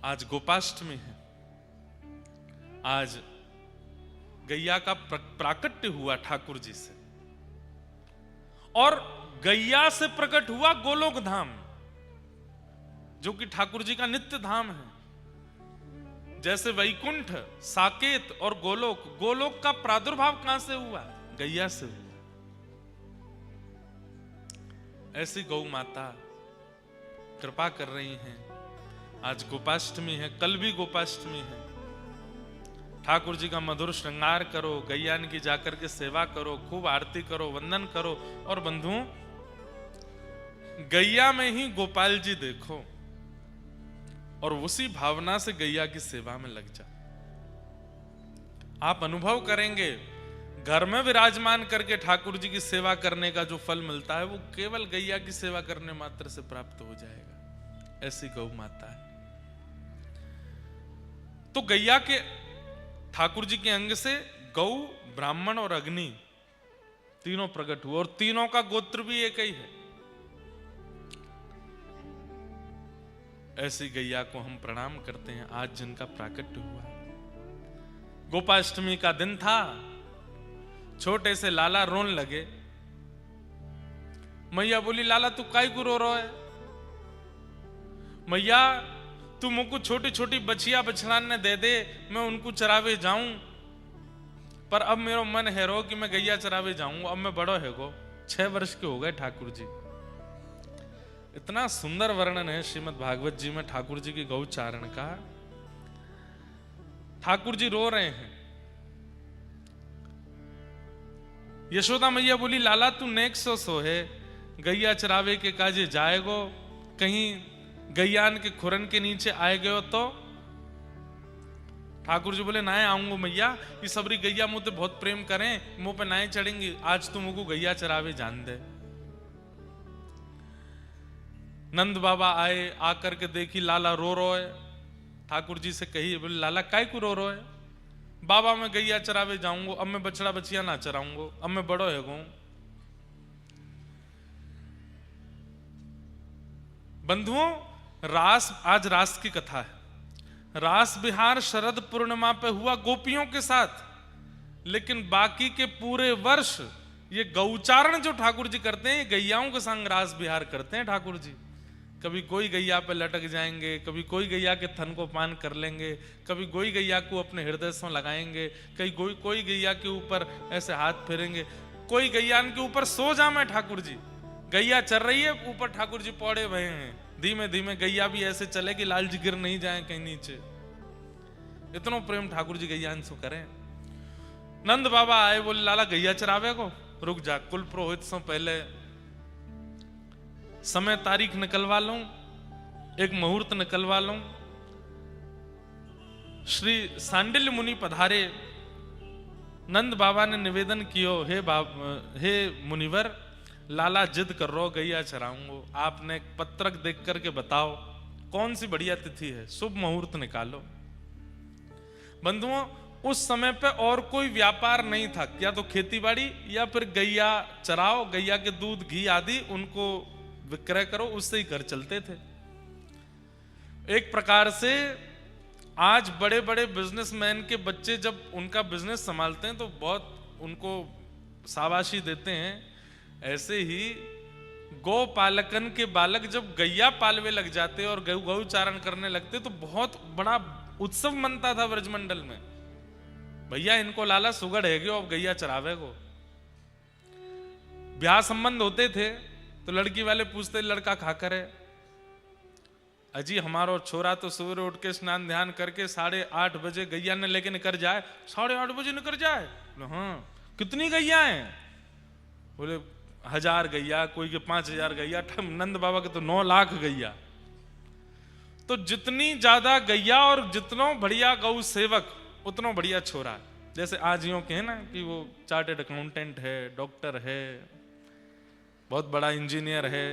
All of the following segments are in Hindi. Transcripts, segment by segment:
आज गोपाष्टमी है। आज गैया का प्राकट्य हुआ ठाकुर जी से, और गैया से प्रकट हुआ गोलोक धाम, जो कि ठाकुर जी का नित्य धाम है। जैसे वैकुंठ, साकेत और गोलोक, गोलोक का प्रादुर्भाव कहां से हुआ? गैया से हुआ। ऐसी गौ माता कृपा कर रही हैं। आज गोपाष्टमी है, कल भी गोपाष्टमी है। ठाकुर जी का मधुर श्रृंगार करो, गैयान की जाकर के सेवा करो, खूब आरती करो, वंदन करो, और बंधुओं गैया में ही गोपाल जी देखो, और उसी भावना से गैया की सेवा में लग जाओ। आप अनुभव करेंगे, घर में विराजमान करके ठाकुर जी की सेवा करने का जो फल मिलता है, वो केवल गैया की सेवा करने मात्र से प्राप्त हो जाएगा। ऐसी गौ माता है। तो गैया के, ठाकुर जी के अंग से गौ, ब्राह्मण और अग्नि तीनों प्रकट हुए, और तीनों का गोत्र भी एक ही है। ऐसी गैया को हम प्रणाम करते हैं आज जिनका प्राकट्य हुआ। गोपाष्टमी का दिन था, छोटे से लाला रोन लगे। मैया बोली, लाला तू काहे को रो रहा है? मैया तू मुझको छोटी छोटी बछिया बछड़ाने दे दे, मैं उनको चरावे जाऊं। पर अब मेरा मन है रो कि मैं गैया चरावे जाऊंगा। अब मैं बड़ो है गो, 6 वर्ष के हो गए ठाकुर जी। इतना सुंदर वर्णन है श्रीमद् भागवत जी में ठाकुर जी की गौचारण का। ठाकुर जी रो रहे हैं। यशोदा मैया बोली, लाला तू नेक सो है, गैया चरावे के काजे जाएगो, कहीं गैयान के खुरन के नीचे आए गयो तो? ठाकुर जी बोले, नाए आऊंगो मैया, ये सबरी गैया मुझे बहुत प्रेम करें, मुंह पे नाए चढ़ेंगी, आज तू मुझको गैया चरावे जान दे। नंद बाबा आए, आकर के देखी लाला रो रो है। ठाकुर जी से कही, बोले लाला काय को रो रो है? बाबा मैं गैया चरावे जाऊंगो, अब मैं बछड़ा बछिया ना चराऊंगो, अब मैं बड़ो है गो। बंधुओं, रास, आज रास की कथा है। रास बिहार शरद पूर्णिमा पे हुआ गोपियों के साथ, लेकिन बाकी के पूरे वर्ष ये गौचारण जो ठाकुर जी करते हैं, गैयाओं के संग रास बिहार करते हैं ठाकुर जी। कभी कोई गैया पे लटक जाएंगे, कभी कोई गैया के थन को पान कर लेंगे, कभी कोई गैया को अपने हृदय से लगाएंगे, कहीं कोई गैया के ऊपर ऐसे हाथ फेरेंगे, कोई गैया के ऊपर सो जामे ठाकुर जी। गैया चल रही है, ऊपर ठाकुर जी पौड़े भये हैं, धीमे धीमे गैया भी ऐसे चले कि लाल जी गिर नहीं जाए कहीं नीचे। इतना प्रेम ठाकुर जी गैया से करें। नंद बाबा आए, बोले लाला गैया चरावे को? रुक जा, कुल पुरोहित से पहले समय तारीख निकलवा लूं, एक मुहूर्त निकलवा लूं। श्री सांडिल्य मुनि पधारे। नंद बाबा ने निवेदन कियो, हे मुनिवर, लाला जिद कर रो गैया चराऊंगो, आपने एक पत्रक देख करके बताओ कौन सी बढ़िया तिथि है, शुभ मुहूर्त निकालो। बंधुओं, उस समय पे और कोई व्यापार नहीं था, या तो खेतीबाड़ी या फिर गैया चराओ, गैया के दूध घी आदि उनको विक्रय करो, उससे ही घर चलते थे। एक प्रकार से आज बड़े बड़े बिजनेसमैन के बच्चे जब उनका बिजनेस संभालते हैं तो बहुत उनको शाबाशी देते हैं। ऐसे ही गौ पालकन के बालक जब गैया पालवे लग जाते और गौचारण करने लगते तो बहुत बड़ा उत्सव मनता था ब्रजमंडल में। भैया इनको लाला सुगड़ है गयो, अब गैया चरावे को। ब्याह संबंध होते थे तो लड़की वाले पूछते, लड़का खाकर है? अजी हमारो छोरा तो सुबह उठ के स्नान ध्यान करके 8:30 बजे गैया ने लेके निकल जाए। 8:30 बजे निकल जाए? हाँ। कितनी गैया हैं? बोले 1000 गैया, कोई के 5000 गैया, नंद बाबा के तो 9 लाख गैया। तो जितनी ज्यादा गैया और जितना बढ़िया गौ सेवक उतना बढ़िया छोरा। जैसे आज यूं के है ना कि वो चार्टेड अकाउंटेंट है, डॉक्टर है, बहुत बड़ा इंजीनियर है,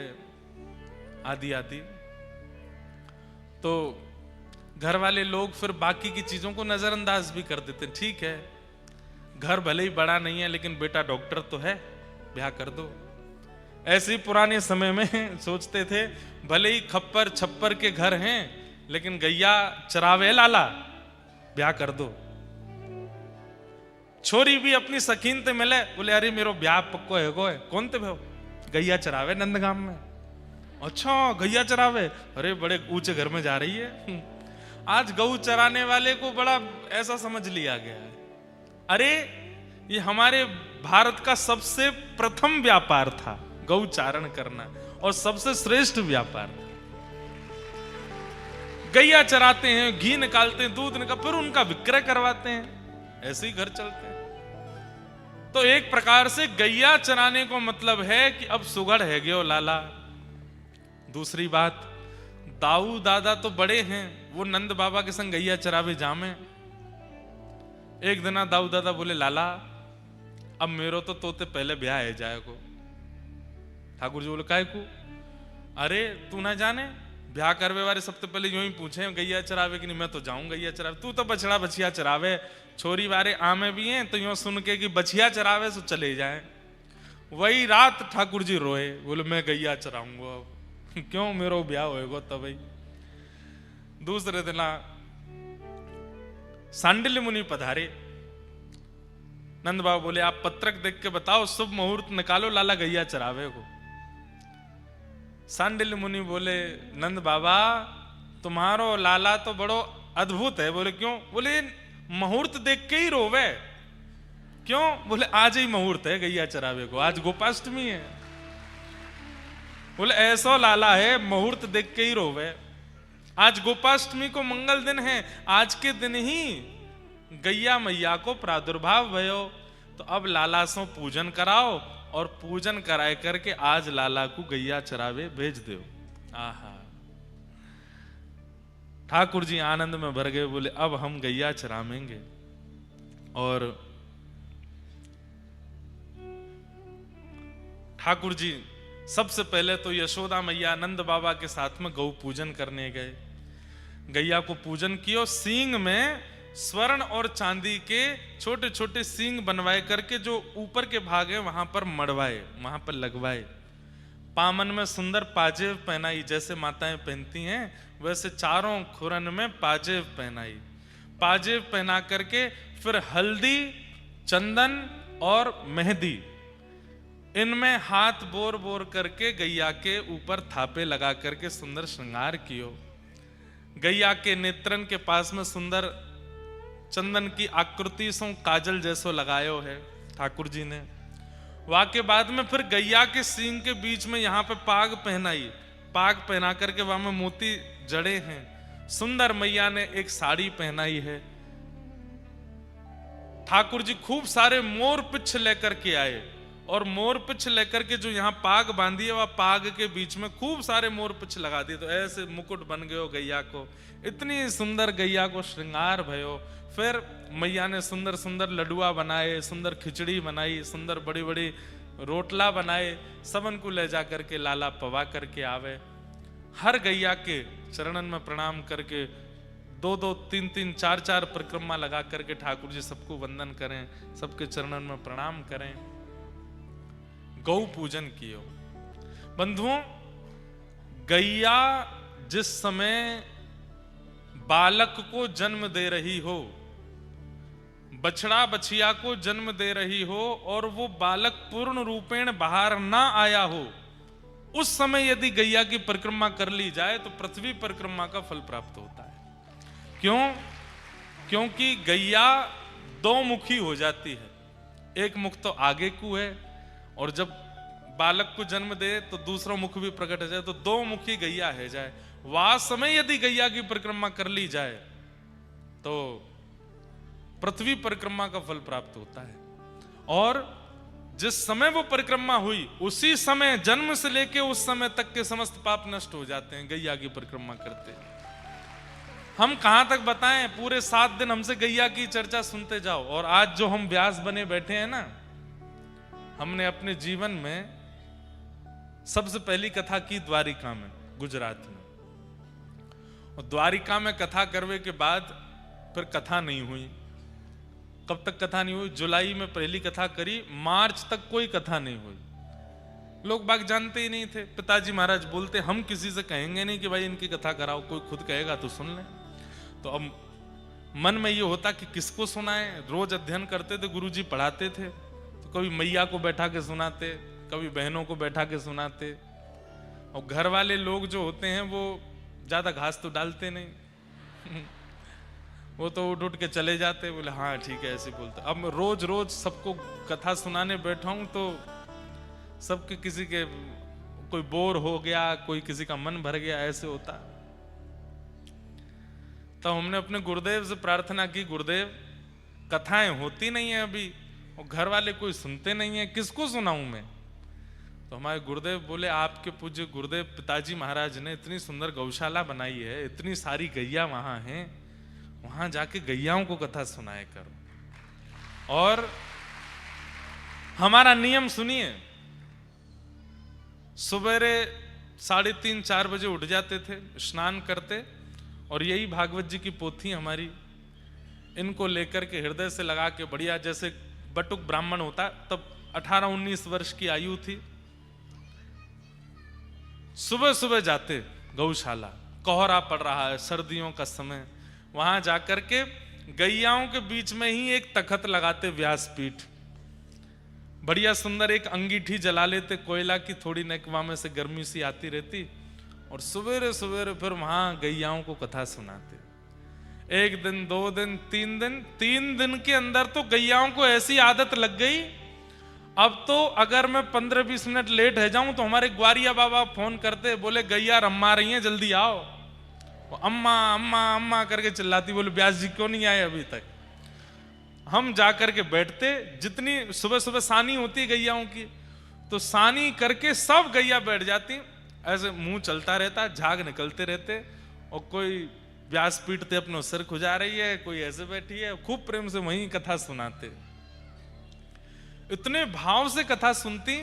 आदि आदि। तो घर वाले लोग फिर बाकी की चीजों को नजरअंदाज भी कर देते। ठीक है, घर भले ही बड़ा नहीं है लेकिन बेटा डॉक्टर तो है, ब्याह कर दो। ऐसे ही पुराने समय में सोचते थे, भले ही खप्पर छप्पर के घर हैं लेकिन गैया चरावे लाला, ब्याह कर दो। छोरी भी अपनी सखीन ते मिले, बोले अरे मेरो ब्याह पक्को है गो है। कौन ते भाव? गैया चरावे नंदगाम में। अच्छा गैया चरावे, अरे बड़े ऊंचे घर में जा रही है। आज गऊ चराने वाले को बड़ा ऐसा समझ लिया गया है। अरे ये हमारे भारत का सबसे प्रथम व्यापार था गऊ चारण करना, और सबसे श्रेष्ठ व्यापार। गैया चराते हैं, घी निकालते हैं, दूध निकाल, फिर उनका विक्रय करवाते हैं, ऐसे ही घर चलते हैं। तो एक प्रकार से गैया चराने को मतलब है कि अब सुगढ़ है गयो लाला। दूसरी बात, दाऊ दादा तो बड़े हैं, वो नंद बाबा के संग गैया चरावे जामे। एक दिन दाऊ दादा बोले लाला अब मेरो तो तोते पहले ब्याह है जाए को। ठाकुर जी बोले काय को? अरे तू ना जाने ब्याह करवे वाले सबसे पहले यूं ही पूछे गैया चरावे कि नहीं, मैं तो जाऊं गैया चरावे, तू तो बछड़ा बछिया चरावे। छोरी वाले आमे भी हैं तो यूं सुन के कि बछिया चरावे सो चले जाए। वही रात ठाकुर जी रोए, बोले मैं गैया चराऊंगा अब। क्यों? मेरो ब्याह होएगा तब। दूसरे दिन सांडिल्य मुनि पधारे। नंद बाबा बोले आप पत्रक देख के बताओ, शुभ मुहूर्त निकालो, लाला गैया चरावे को। सांडिल्य मुनि बोले नंद बाबा तुम्हारो लाला तो बड़ो अद्भुत है। बोले क्यों? बोले मुहूर्त देख के ही रोवे। क्यों? बोले आज ही मुहूर्त है गैया चरावे को, आज गोपाष्टमी है। बोले ऐसा लाला है मुहूर्त देख के ही रोवे। आज गोपाष्टमी को मंगल दिन है, आज के दिन ही गैया मैया को प्रादुर्भाव भयो, तो अब लाला सो पूजन कराओ, और पूजन कराए करके आज लाला को गैया चरावे भेज दो। आहा, ठाकुर जी आनंद में भर गए, बोले अब हम गैया चरावेंगे। और ठाकुर जी सबसे पहले तो यशोदा मैया नंद बाबा के साथ में गौ पूजन करने गए। गैया को पूजन किया, सींग में स्वर्ण और चांदी के छोटे छोटे सींग बनवाए करके जो ऊपर के भाग है वहां पर मड़वाए, वहां पर लगवाए। पामन में सुंदर पाजेब पहनाई, जैसे माताएं पहनती हैं वैसे चारों खुरन में पाजेब पहनाई। पाजेब पहना करके फिर हल्दी, चंदन और मेहंदी, इनमें हाथ बोर बोर करके गैया के ऊपर थापे लगा करके सुंदर श्रृंगार कियो। गैया के नेत्रन के पास में सुंदर चंदन की आकृति सो काजल जैसो लगायो है ठाकुर जी ने। वाके बाद में फिर गैया के सींग के बीच में यहाँ पे पाग पहनाई, पाग पहना करके वहां में मोती जड़े हैं। सुंदर मैया ने एक साड़ी पहनाई है। ठाकुर जी खूब सारे मोर पिछ लेकर के आए, और मोर पिछ लेकर के जो यहाँ पाग बांधी है वह पाग के बीच में खूब सारे मोर पिछ लगा दिए, तो ऐसे मुकुट बन गयो गैया को। इतनी सुंदर गैया को श्रृंगार भयो। फिर मैया ने सुंदर सुंदर लडुआ बनाए, सुंदर खिचड़ी बनाई, सुंदर बड़ी बड़ी रोटला बनाए, सबन को ले जा करके लाला पवा करके आवे। हर गैया के चरणन में प्रणाम करके 2-2, 3-3, 4-4 परिक्रमा लगा करके ठाकुर जी सबको वंदन करें, सबके चरणन में प्रणाम करें। गौ पूजन कियो। बंधुओं, गैया जिस समय बालक को जन्म दे रही हो, बछड़ा बछिया को जन्म दे रही हो, और वो बालक पूर्ण रूपेण बाहर ना आया हो, उस समय यदि गैया की परिक्रमा कर ली जाए तो पृथ्वी परिक्रमा का फल प्राप्त होता है। क्यों? क्योंकि गैया दो मुखी हो जाती है। एक मुख तो आगे को है, और जब बालक को जन्म दे तो दूसरा मुख भी प्रकट हो जाए, तो दो मुखी गैया है जाए। वह समय यदि गैया की परिक्रमा कर ली जाए तो पृथ्वी परिक्रमा का फल प्राप्त होता है। और जिस समय वो परिक्रमा हुई उसी समय, जन्म से लेके उस समय तक के समस्त पाप नष्ट हो जाते हैं गैया की परिक्रमा करते हैं। हम कहां तक बताएं, पूरे 7 दिन हमसे गैया की चर्चा सुनते जाओ। और आज जो हम व्यास बने बैठे हैं ना, हमने अपने जीवन में सबसे पहली कथा की द्वारिका में, गुजरात में। और द्वारिका में कथा करने के बाद फिर कथा नहीं हुई। कब तक कथा नहीं हुई? जुलाई में पहली कथा करी, मार्च तक कोई कथा नहीं हुई। लोग बाग जानते ही नहीं थे। पिताजी महाराज बोलते हम किसी से कहेंगे नहीं कि भाई इनकी कथा कराओ, कोई खुद कहेगा तो सुन ले। तो अब मन में ये होता कि किसको सुनाए। रोज अध्ययन करते थे, गुरुजी पढ़ाते थे, तो कभी मैया को बैठा के सुनाते, कभी बहनों को बैठा के सुनाते। और घर वाले लोग जो होते हैं वो ज्यादा घास तो डालते नहीं वो तो उठ उठ के चले जाते, बोले हाँ ठीक है ऐसे बोलते। अब मैं रोज रोज सबको कथा सुनाने बैठा हूं तो सबके किसी के कोई बोर हो गया, कोई किसी का मन भर गया, ऐसे होता। तो हमने अपने गुरुदेव से प्रार्थना की, गुरुदेव कथाएं होती नहीं है अभी और घर वाले कोई सुनते नहीं है, किसको सुनाऊं मैं। तो हमारे गुरुदेव बोले आपके पूज्य गुरुदेव पिताजी महाराज ने इतनी सुंदर गौशाला बनाई है, इतनी सारी गैया वहां हैं, वहां जाके गैयाओं को कथा सुनाए करो। और हमारा नियम सुनिए, सवेरे 3:30-4 बजे उठ जाते थे, स्नान करते और यही भागवत जी की पोथी हमारी, इनको लेकर के हृदय से लगा के बढ़िया, जैसे बटुक ब्राह्मण होता तब 18-19 वर्ष की आयु थी, सुबह सुबह जाते गौशाला, कोहरा पड़ रहा है, सर्दियों का समय, वहां जाकर के गैयाओं के बीच में ही एक तखत लगाते, व्यासपीठ, बढ़िया सुंदर एक अंगीठी जला लेते कोयला की, थोड़ी नेकवा में से गर्मी सी आती रहती, और सवेरे सवेरे फिर वहां गैयाओं को कथा सुनाते। 1 दिन 2 दिन 3 दिन के अंदर तो गैयाओं को ऐसी आदत लग गई, अब तो अगर मैं 15-20 मिनट लेट रह जाऊं तो हमारे ग्वारिया बाबा फोन करते, बोले गैया रम्मा रही हैं जल्दी आओ। अम्मा अम्मा अम्मा करके चिल्लाती, बोले व्यास जी क्यों नहीं आए अभी तक। हम जाकर के बैठते, जितनी सुबह सुबह सानी होती है गैयाओं की, तो सानी करके सब गैया बैठ जाती, ऐसे मुंह चलता रहता, झाग निकलते रहते, और कोई व्यास पीटते अपने सिर खुजा रही है, कोई ऐसे बैठी है, खूब प्रेम से वहीं कथा सुनाते। इतने भाव से कथा सुनती,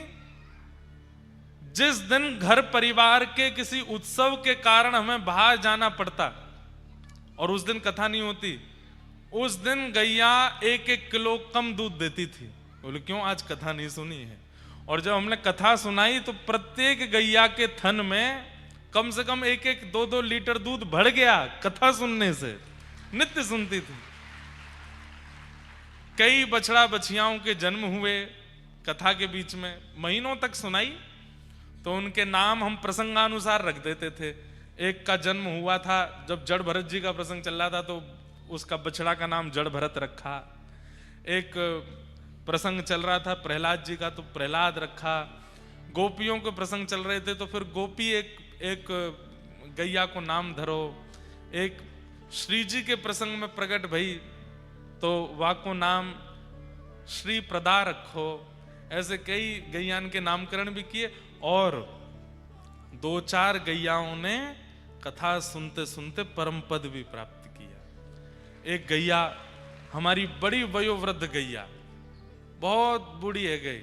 जिस दिन घर परिवार के किसी उत्सव के कारण हमें बाहर जाना पड़ता और उस दिन कथा नहीं होती, उस दिन गैया 1-1 किलो कम दूध देती थी। बोले क्यों, आज कथा नहीं सुनी है। और जब हमने कथा सुनाई तो प्रत्येक गैया के थन में कम से कम 1-1 2-2 लीटर दूध बढ़ गया कथा सुनने से, नित्य सुनती थी। कई बछड़ा बछियाओं के जन्म हुए कथा के बीच में, महीनों तक सुनाई, तो उनके नाम हम प्रसंगानुसार रख देते थे। एक का जन्म हुआ था जब जड़ भरत जी का प्रसंग चल रहा था, तो उसका बछड़ा का नाम जड़ भरत रखा। एक प्रसंग चल रहा था प्रहलाद जी का, तो प्रहलाद रखा। गोपियों के प्रसंग चल रहे थे तो फिर गोपी एक गैया को नाम धरो। एक श्री जी के प्रसंग में प्रकट भई तो वाको नाम श्री प्रदा रखो। ऐसे कई गैयान के नामकरण भी किए, और 2-4 गैयाओं ने कथा सुनते सुनते परम पद भी प्राप्त किया। एक गैया हमारी बड़ी वयोवृद्ध गैया, बहुत बूढ़ी है गई,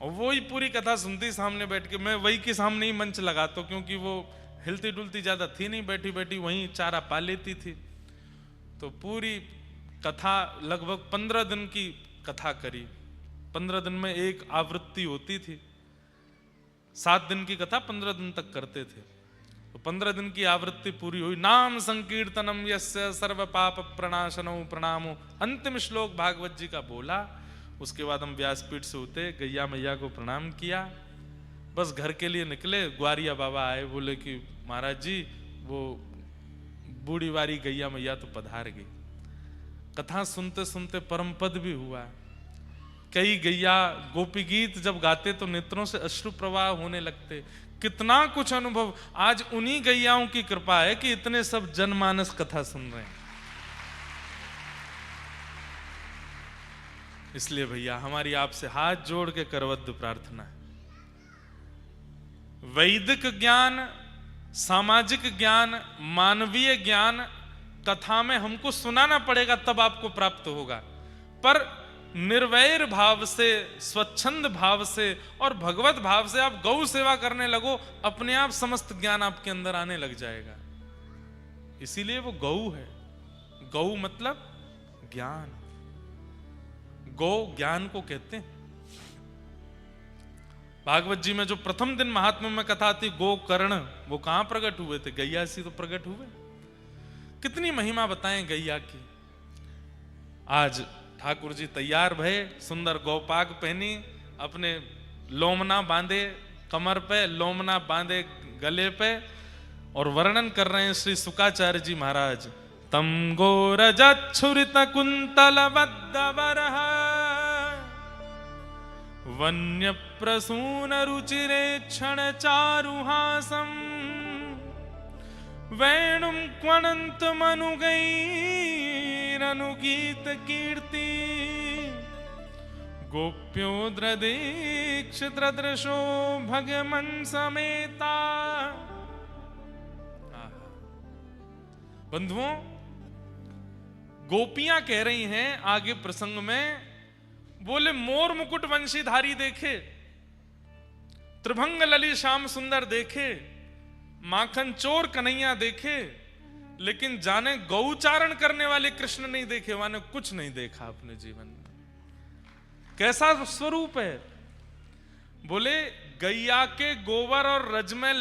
और वो ही पूरी कथा सुनती सामने बैठ के। मैं वही के सामने ही मंच लगाता, क्योंकि वो हिलती डुलती ज्यादा थी नहीं, बैठी बैठी वहीं चारा पा लेती थी। तो पूरी कथा लगभग 15 दिन की कथा करी। 15 दिन में एक आवृत्ति होती थी, 7 दिन की कथा 15 दिन तक करते थे। तो 15 दिन की आवृत्ति पूरी हुई। नाम संकीर्तनम यस्य सर्व पाप प्रणाशनो प्रणामो, अंतिम श्लोक भागवत जी का बोला। उसके बाद हम व्यासपीठ से उतरे, गैया मैया को प्रणाम किया, बस घर के लिए निकले। ग्वारिया बाबा आए, बोले कि महाराज जी वो बूढ़ी वारी गैया मैया तो पधार गई। कथा सुनते सुनते परम पद भी हुआ। कई गैया गोपी गीत जब गाते तो नेत्रों से अश्रु प्रवाह होने लगते। कितना कुछ अनुभव। आज उन्हीं गैयाओं की कृपा है कि इतने सब जनमानस कथा सुन रहे हैं। इसलिए भैया हमारी आपसे हाथ जोड़ के करवद्ध प्रार्थना है, वैदिक ज्ञान, सामाजिक ज्ञान, मानवीय ज्ञान कथा में हमको सुनाना पड़ेगा, तब आपको प्राप्त होगा। पर निर्वैर भाव से, स्वच्छंद भाव से और भगवत भाव से आप गौ सेवा करने लगो, अपने आप समस्त ज्ञान आपके अंदर आने लग जाएगा। इसीलिए वो गौ है। गौ मतलब ज्ञान। गौ ज्ञान को कहते हैं। भागवत जी में जो प्रथम दिन महात्म्य में कथा थी गोकर्ण, वो कहां प्रकट हुए थे? गैया सी तो प्रकट हुए। कितनी महिमा बताएं गैया की। आज ठाकुर जी तैयार भये, सुंदर गौपाग पहनी, अपने लोमना बांधे कमर पे, लोमना बांधे गले पे, और वर्णन कर रहे हैं श्री शुकाचार्य जी महाराज। तम गोरजच्छुरित कुंतल बद्धवरः वन्य प्रसून रुचिरे क्षण चारुहासम वेणुम क्वणंत मनुगैरनुगीत कीर्ति गोप्योद्रदीक्ष दृदृशो भगमन समेता। बंधुओं, गोपियां कह रही हैं आगे प्रसंग में, बोले मोर मुकुट वंशीधारी देखे, त्रिभंग लली श्याम सुंदर देखे, माखन चोर कन्हैया देखे, लेकिन जाने गौचारण करने वाले कृष्ण नहीं देखे। माने कुछ नहीं देखा अपने जीवन में। कैसा स्वरूप है? बोले गैया के गोबर और रज में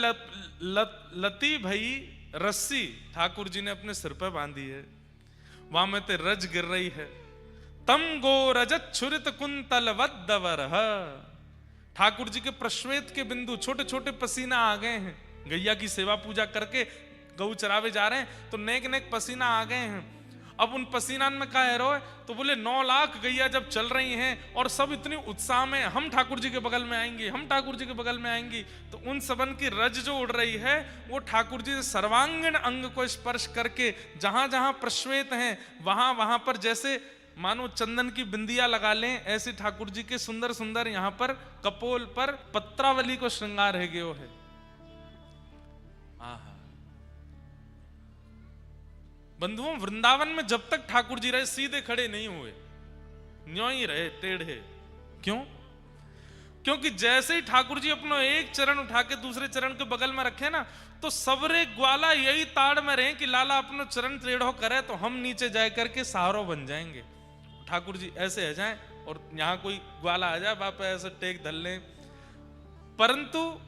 लती भई रस्सी ठाकुर जी ने अपने सिर पर बांधी है, वहां में ते रज गिर रही है। तम गो रजत छुरित कुंतल वद्दवरः, ठाकुर जी के प्रश्वेत के बिंदु, छोटे छोटे पसीना आ गए हैं। गैया की सेवा पूजा करके गऊ चरावे जा रहे हैं तो नेक नेक पसीना आ गए हैं। अब उन पसीनान में क्या है रो? तो बोले 9 लाख गैया जब चल रही हैं और सब इतनी उत्साह में, हम ठाकुर जी के बगल में आएंगे, हम ठाकुर जी के बगल में आएंगी, तो उन सबन की रज जो उड़ रही है वो ठाकुर जी सर्वांगीण अंग को स्पर्श करके जहां जहां प्रश्वेत हैं वहां वहां पर जैसे मानो चंदन की बिंदिया लगा लें, ऐसे ठाकुर जी के सुंदर सुंदर यहाँ पर कपोल पर पत्रावली को श्रृंगार है गयो है। बंधुओं, वृंदावन में जब तक ठाकुर जी रहे सीधे खड़े नहीं हुए, न्यों ही रहे टेढ़े। क्यों? क्योंकि जैसे ही ठाकुर जी अपना एक चरण उठा के दूसरे चरण के बगल में रखे ना, तो सबरे ग्वाला यही ताड़ में रहे कि लाला अपना चरण टेढ़ो करे तो हम नीचे जाए करके सहारो बन जाएंगे। ठाकुर जी ऐसे आ जाएं और यहां कोई ग्वाला आ जाए, बाप ऐसे टेक धल लें, परंतु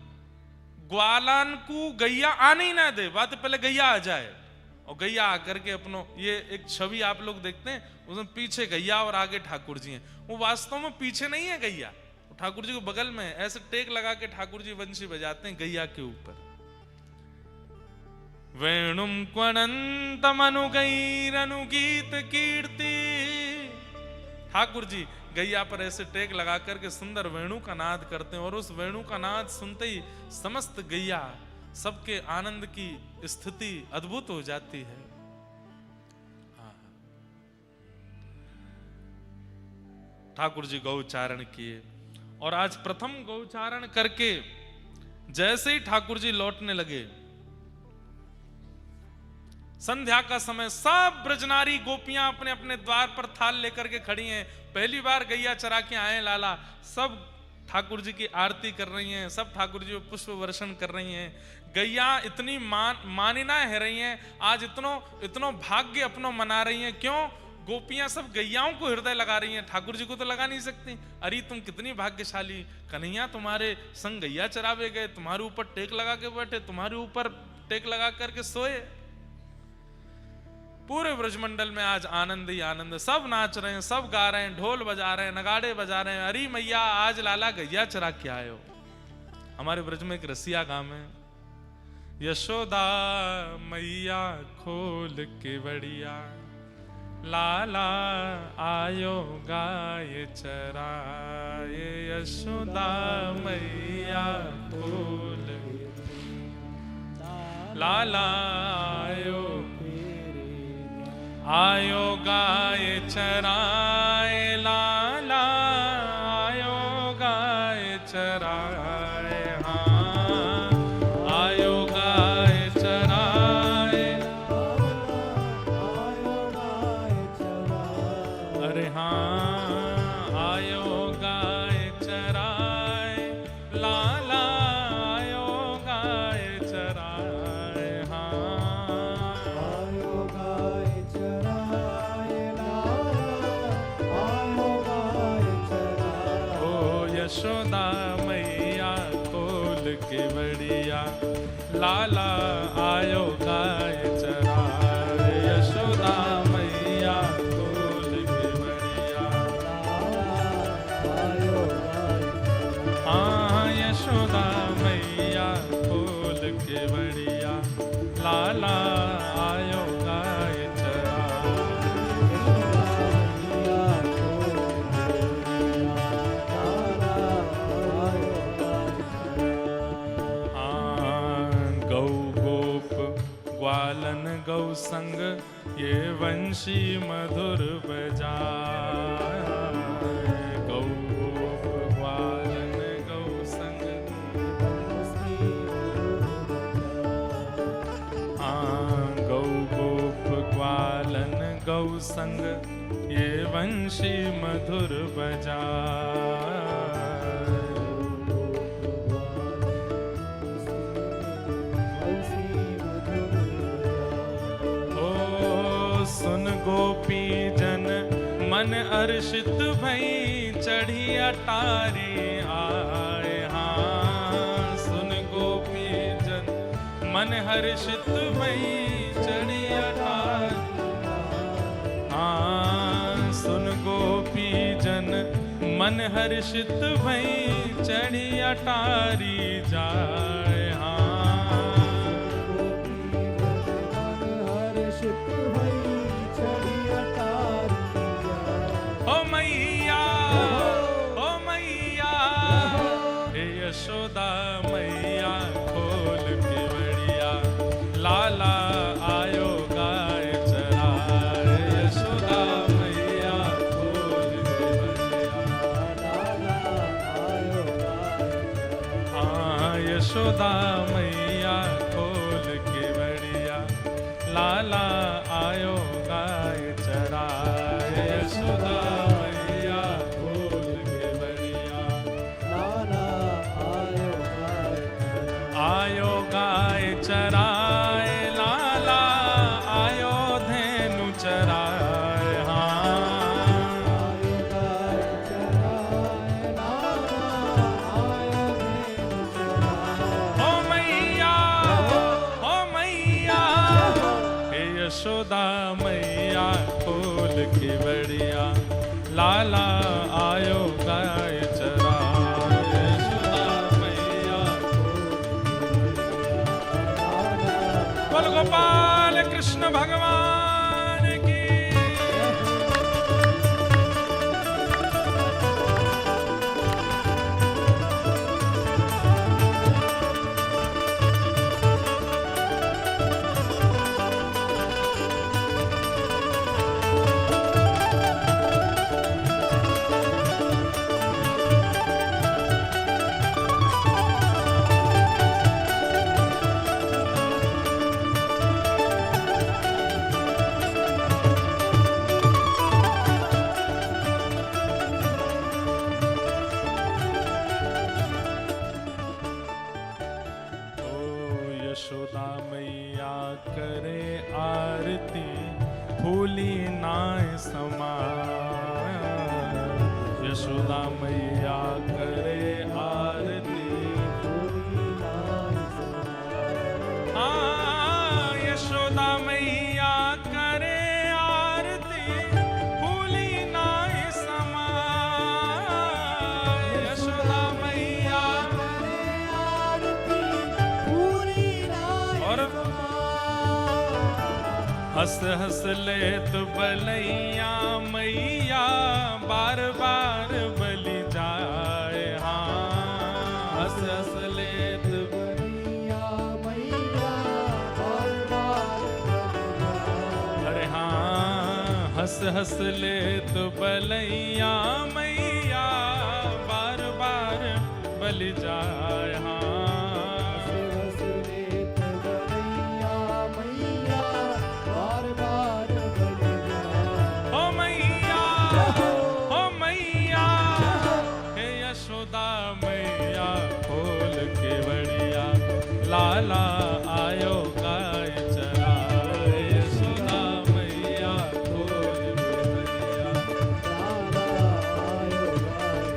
ग्वालान को गैया आने ही ना दे, बात पहले गैया आ जाए और गैया आकर के अपनो, ये एक छवि आप लोग देखते हैं, उसमें पीछे गैया और आगे ठाकुर जी हैं। वो वास्तव में पीछे नहीं है गैया, ठाकुर जी को बगल में ऐसे टेक लगा के ठाकुर जी वंशी बजाते हैं गैया के ऊपर। वेणुम क्वणंत मनुगैरनुगीत कीर्ति, ठाकुर जी गैया पर ऐसे टेक लगा करके सुंदर वेणु का नाद करते हैं, और उस वेणु का नाद सुनते ही समस्त गैया सबके आनंद की स्थिति अद्भुत हो जाती है। ठाकुर जी गौचारण किए, और आज प्रथम गौचारण करके जैसे ही ठाकुर जी लौटने लगे, संध्या का समय, सब ब्रजनारी गोपियां अपने अपने द्वार पर थाल लेकर के खड़ी हैं। पहली बार गैया चरा के आए लाला, सब ठाकुर जी की आरती कर रही हैं, सब ठाकुर जी को पुष्प वर्षण कर रही हैं। गैया इतनी मानिना है रही हैं, आज इतनो भाग्य अपनो मना रही हैं। क्यों? गोपियां सब गैयाओं को हृदय लगा रही हैं, ठाकुर जी को तो लगा नहीं सकती। अरे तुम कितनी भाग्यशाली, कन्हैया तुम्हारे संग गैया चरावे गए, तुम्हारे ऊपर टेक लगा के बैठे, तुम्हारे ऊपर टेक लगा करके सोए। पूरे ब्रजमंडल में आज आनंद ही आनंद, सब नाच रहे हैं, सब गा रहे हैं, ढोल बजा रहे हैं, नगाड़े बजा रहे हैं। अरे मैया आज लाला गैया चरा के आए हो। हमारे ब्रज में एक रसिया गांव है, यशोदा मैया खोल के बढ़िया, लाला आयो गाय चराए, यशोदा मैया खोल, लाला आयो गाय चराए, लाला आयो गाय चराए, हाँ आयो गाय चराए, अरे हाँ आयो गाय चराए, लाला आयो गाय चराए, हाँ आयो गाय चराए, लाला बढ़िया, लाला आयो गाय चराए, यशोदा मैया खोल के बढ़िया, हाँ यशोदा मैया खोल के बढ़िया, लाला आयो गाय ग्वालन गौ संग ये वंशी मधुर बजाए, गौ गोप ग्वालन गौ संग, गौ गोप ग्वालन गौ संग ये वंशी मधुर बजाए, सुन गोपी जन मन अर्षित भई, चढ़ी अटारी आए, हाँ सुन गोपी जन मन हर्षित भई, चढ़ी अटारी, हाँ सुन गोपी जन मन हर्षित भई, चढ़ी अटारी जाए, हाँ यशोदा मैया खोल के बढ़िया, लाला आयो गाय चराए, यशोदा मैया खोल के बढ़िया, लाला आयो गाय, हाँ यशोदा मैया खोल के बढ़िया, लाला आयो गाय चराए, यशोदा मैया खोल के बढ़िया, आयो गाय चराए, लाला आयो धेनु चराए, हाँ आयो गाय चराए, लाला आयो धेनु चराए, ओ मैया हे यशोदा मैया खोल के बढ़िया, लाला आयो गाय चराए, बोल गोपाल कृष्ण भगवान की। यशोदा मैया करे आरती, फूली नाय समाय, यशोदा मैया करे आरती, फूली नाय समाय, हाँ यशोदा मैया करे आरती, फूली नाय समाय, यशोदा मैया करे आरती, फूली हंस हंस लेत बलैया मैया, बार बार बलि जाए, हाँ हंस हंस लेत बलैया मैया, बार बार, अरे हाँ हंस हंस लेत बलैया मैया, बार बार बलि जाए, हाँ लाला आयो गाय चराए, यशोदा मैया खोल के बढ़िया, लाला आयो गाय,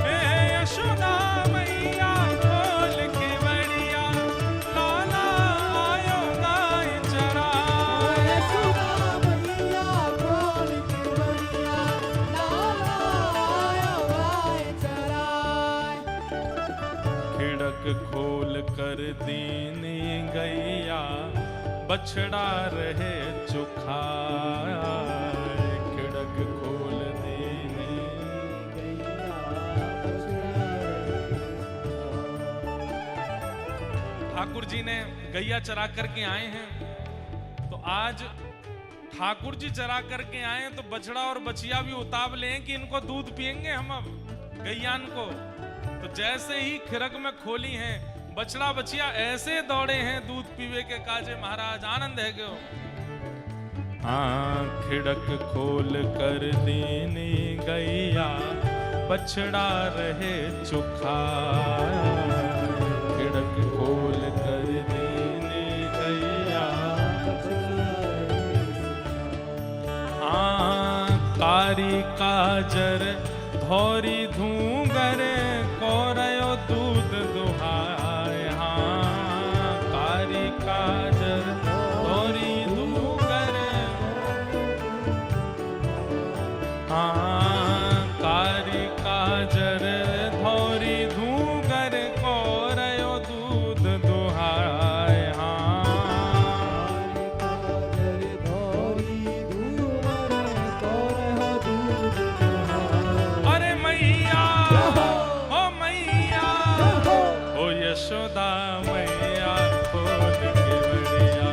हे यशोदा मैया बछड़ा रहे चुखाए, खिड़क खोल देने ठाकुर जी ने गैया चरा करके आए हैं, तो आज ठाकुर जी चरा करके आए तो बछड़ा और बछिया भी उताव लें कि इनको दूध पिएंगे हम अब गैयान को। तो जैसे ही खिड़क में खोली हैं, बछड़ा बछिया ऐसे दौड़े हैं दूध पीवे के काजे, महाराज आनंद है क्यों। हाँ, खिड़क खोल कर देने गैया, बछड़ा रहे चुखा, खिड़क खोल कर देने गैया। हाँ, कारी काजर धौरी धूंगर, कोरयो दूध दुहाए। हाँ, कारी काजर धौरी धूंगर, हाँ, कारी काजर धौरी धूंगर, कोरयो दूध दुहाए। यशोदा मैया खोल के बढ़िया,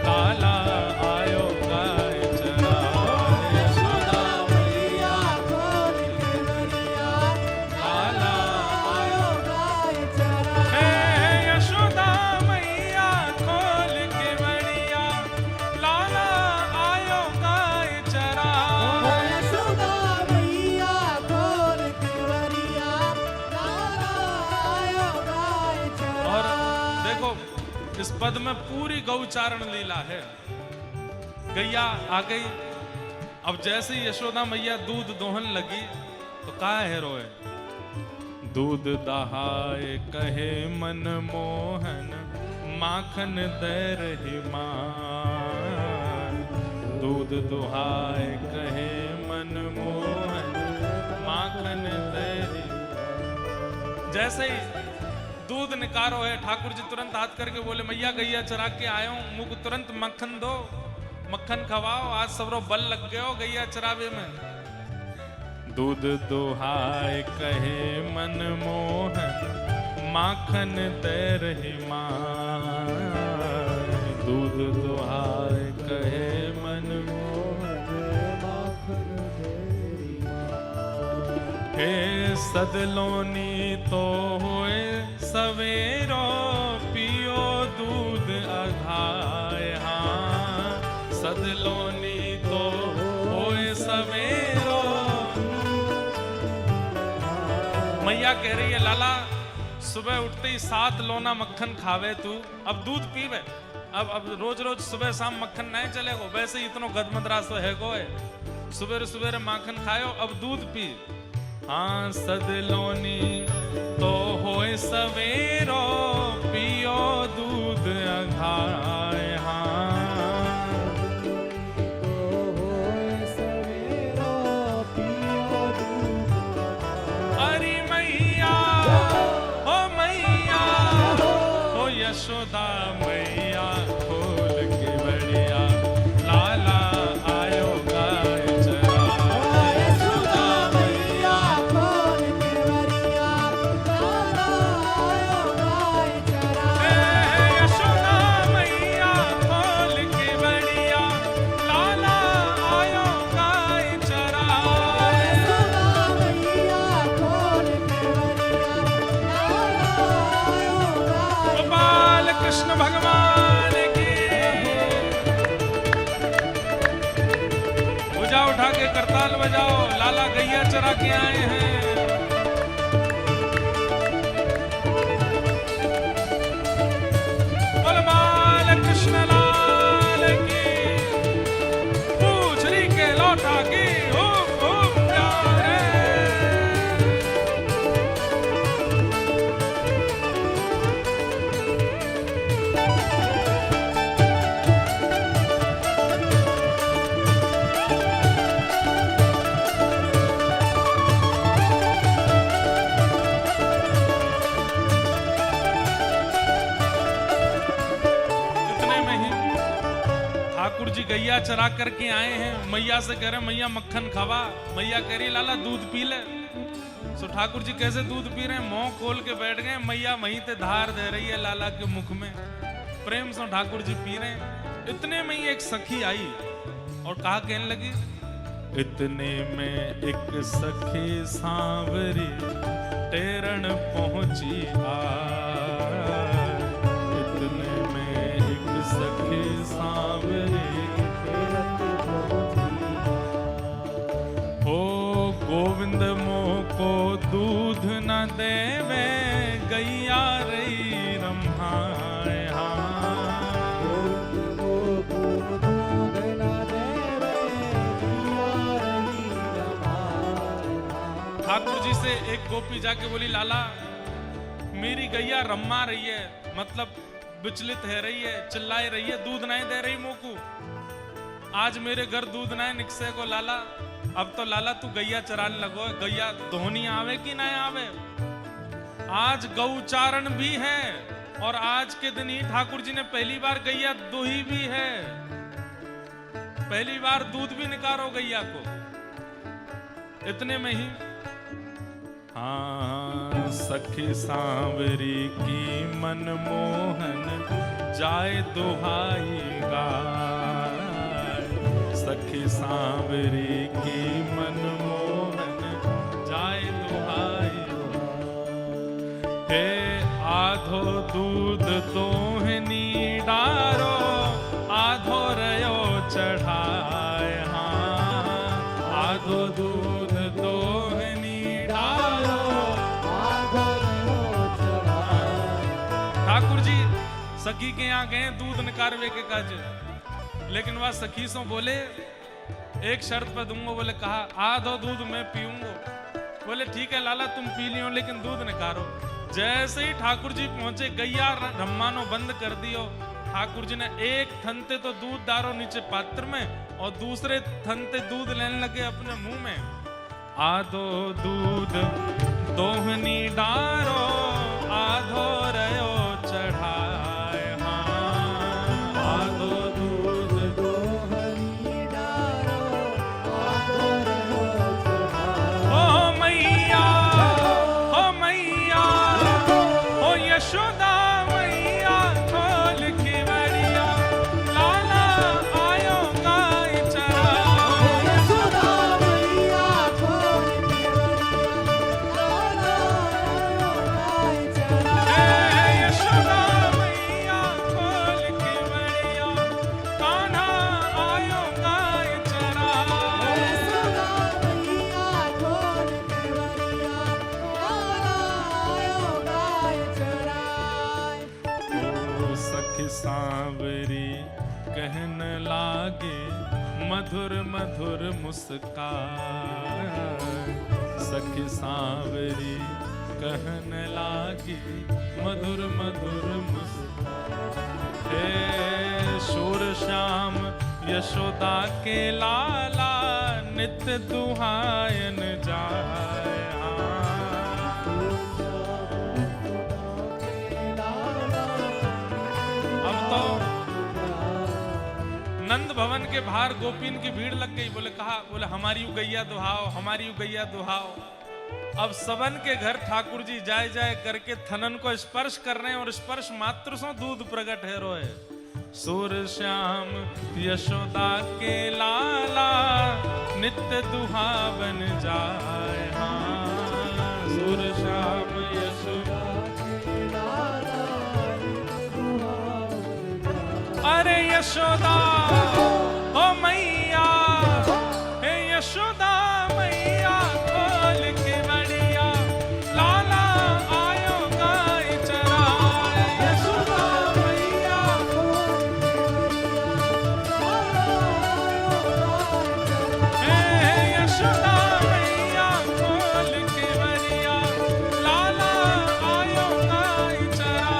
लाला आयो गाय चरा। यशोदा मैया खोल के बढ़िया, लाला आयो गाय चरा। हे यशोदा मैया खोल के बढ़िया, लाला आयो गाय चरा। यशोदा मैया खोल के बढ़िया, लाला आयो गाय चरा। और देखो इस पद में पूरी गौचारण लीला है। गैया आ गई, अब जैसे ही यशोदा मैया दूध दोहन लगी तो कहा है रोए, दूध दहाए कहे मन मोहन, माखन दे रही मान। दूध दुहाए कहे मन मोहन, माखन दे रही। जैसे ही दूध निकारो है, ठाकुर जी तुरंत हाथ करके बोले, मैया गैया चरा के आयो, मुझको तुरंत मक्खन दो, मक्खन खवाओ, आज सबरो बल लग गयो गैया चरावे में। दूध दुहाए कहे मन मोहन, माखन दे रही मां। दूध दुहाए कहे मन मोहन, माखन दे रही मां। हे सदलोनी तो होए सवेरो, पियो दूध अघाए। हाँ, सदलोनी तो होए सवेरो। मैया कह रही है, लाला सुबह उठते ही 7 लोना मक्खन खावे तू, अब दूध पीवे। अब रोज रोज सुबह शाम मक्खन नहीं चलेगो, वैसे ही इतनो गदमदरा सो है गो है, सुबेरे सुबेरे माखन खायो, अब दूध पी। हाँ, सदलोनी तो होए सवेरो, पियो दूध अघाए। हाँ, तो होए सवेरो, पियो दूध। अरे मैया ओ मैया, ओ यशोदा मैया खोल के बढ़िया, लाला आयो गाय चरा। यशोदा मैया खोल के बढ़िया, लाला आयो गाय चरा। यशोदा मैया खोल के बढ़िया, लाला आयो गाय चरा। यशोदा मैया खोल के बढ़िया, लाला आयो गाय। गोपाल कृष्ण भगवान की भुजा उठा के करताल बजाओ, लाला गैया चरा के आए हैं। बोल बाल कृष्ण लाल की, पूछरी के लौटा की खूब खूब प्यारे। ठाकुर जी गैया चरा करके आए हैं, मैया से कह रहे मैया मक्खन खावा। मैया कह रही लाला दूध पी ले। सो ठाकुर जी कैसे दूध पी रहे हैं, मुंह खोल के बैठ गए। मैया वहीं ते धार दे रही है लाला के मुख में, प्रेम से ठाकुर जी पी रहे हैं। इतने में ही एक सखी आई और कहा, कहने लगी, इतने में एक सखी सांवरी टेरण पहुंची इतने में एक सखी सांवरी हो गोविंद मोह को दूध न देवे गैया रही रम्हाए। ठाकुर जी से एक गोपी जाके बोली, लाला मेरी गैया रम्मा रही है, मतलब विचलित है रही है, चिल्लाई रही है, दूध नहीं दे रही मोकू। आज मेरे घर दूध नहीं निकसे को लाला। अब तो लाला तू गैया चराने लगो, गैया दोहनी आवे कि नहीं आवे। आज गौचारण भी है और आज के दिन ही ठाकुर जी ने पहली बार गैया दोही भी है, पहली बार दूध भी निकारो गैया को। इतने में ही हाँ सखी सांवरी की मनमोहन जाए दुहाई गाय। सखी सांवरी की मनमोहन जाए दुहाई। हे आधो दूध तोहनी डारो आधो रयो चढ़ाए। हाँ आधो दूध तोहनी ठाकुर जी सखी के यहाँ गए दूध निकारवे के काज, लेकिन वह सखी सो बोले एक शर्त पर दूंगा। बोले कहा, आधो दूध मैं पीऊंगा। बोले ठीक है लाला तुम पी लियो, लेकिन दूध निकारो। जैसे ही ठाकुर जी पहुंचे, गैया रम्मानो बंद कर दियो। ठाकुर जी ने एक थनते तो दूध डारो नीचे पात्र में और दूसरे थनते दूध लेने लगे अपने मुंह में। आधो दूध दोहनी डारो आधो रयो चढ़ाए। हाँ आधो दूध दोहनी डारो आधो रयो चढ़ाए। ओ मैया ओ मैया ओ यशोदा मैया खोल के बड़िया लाला आयो गाय चरा। यशोदा मैया खोल के सांवरी कहन लागे मधुर मधुर मुस्कान। सखी सांवरी कहन लागे मधुर मधुर मुस्कान। हे शूर श्याम यशोदा के लाला नित्य दुहायन जाए। नंद भवन के बाहर गोपीन की भीड़ लग गई। बोले हमारी गैया दुहाओ, हमारी गैया दुहाओ। अब सबन के घर ठाकुर जी जाए जाए करके थनन को स्पर्श कर रहे हैं और स्पर्श मात्र सो दूध प्रकट है रोए। सूर श्याम यशोदा के लाला नित्य दुहावन जाए। हाँ सूर श्याम यशोदा के लाला अरे यशोदा ओ मैया हे यशोदा मैया खोल के बड़िया लाला आयो गाय चरा। यशोदा मैया खोल के यशोदा मैया खोल के बड़िया लाला आयो गाय चरा।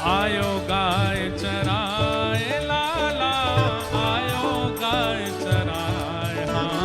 आयो गाय चराए लाला आयो गाय चराए। हाँ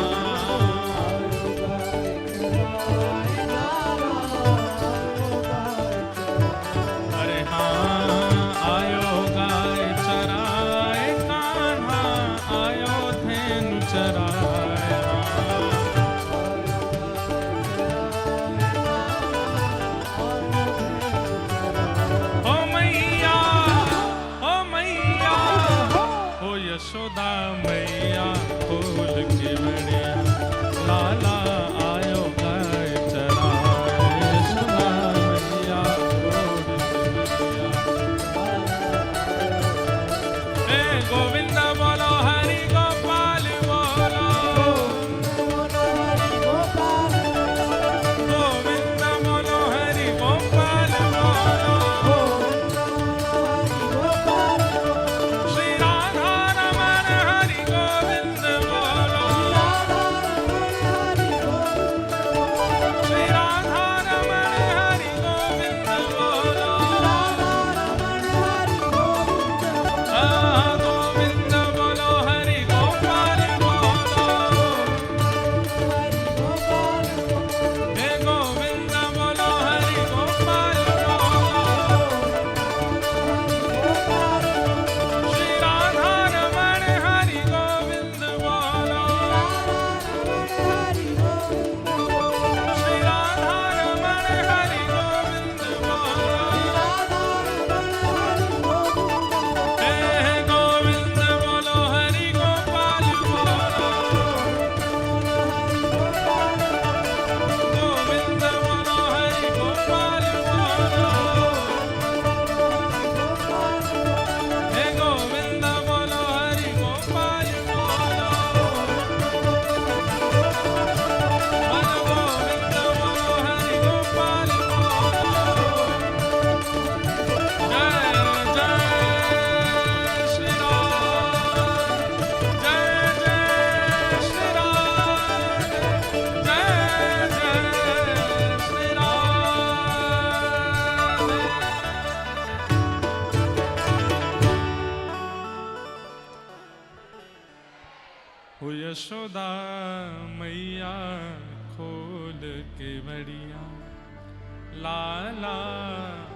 लाला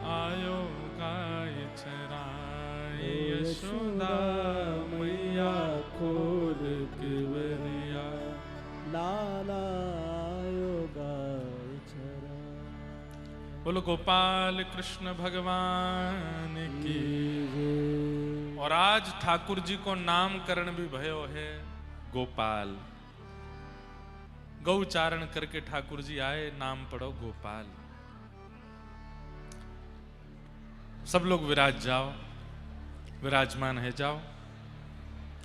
आयो गाय चराए, यशोदा मैया खोल केवरिया, लाला आयो गाय चरा। बोलो गोपाल कृष्ण भगवान की। और आज ठाकुर जी को नामकरण भी भयो है गोपाल। गौचारण करके ठाकुर जी आए, नाम पढ़ो गोपाल। सब लोग विराज जाओ, विराजमान है जाओ।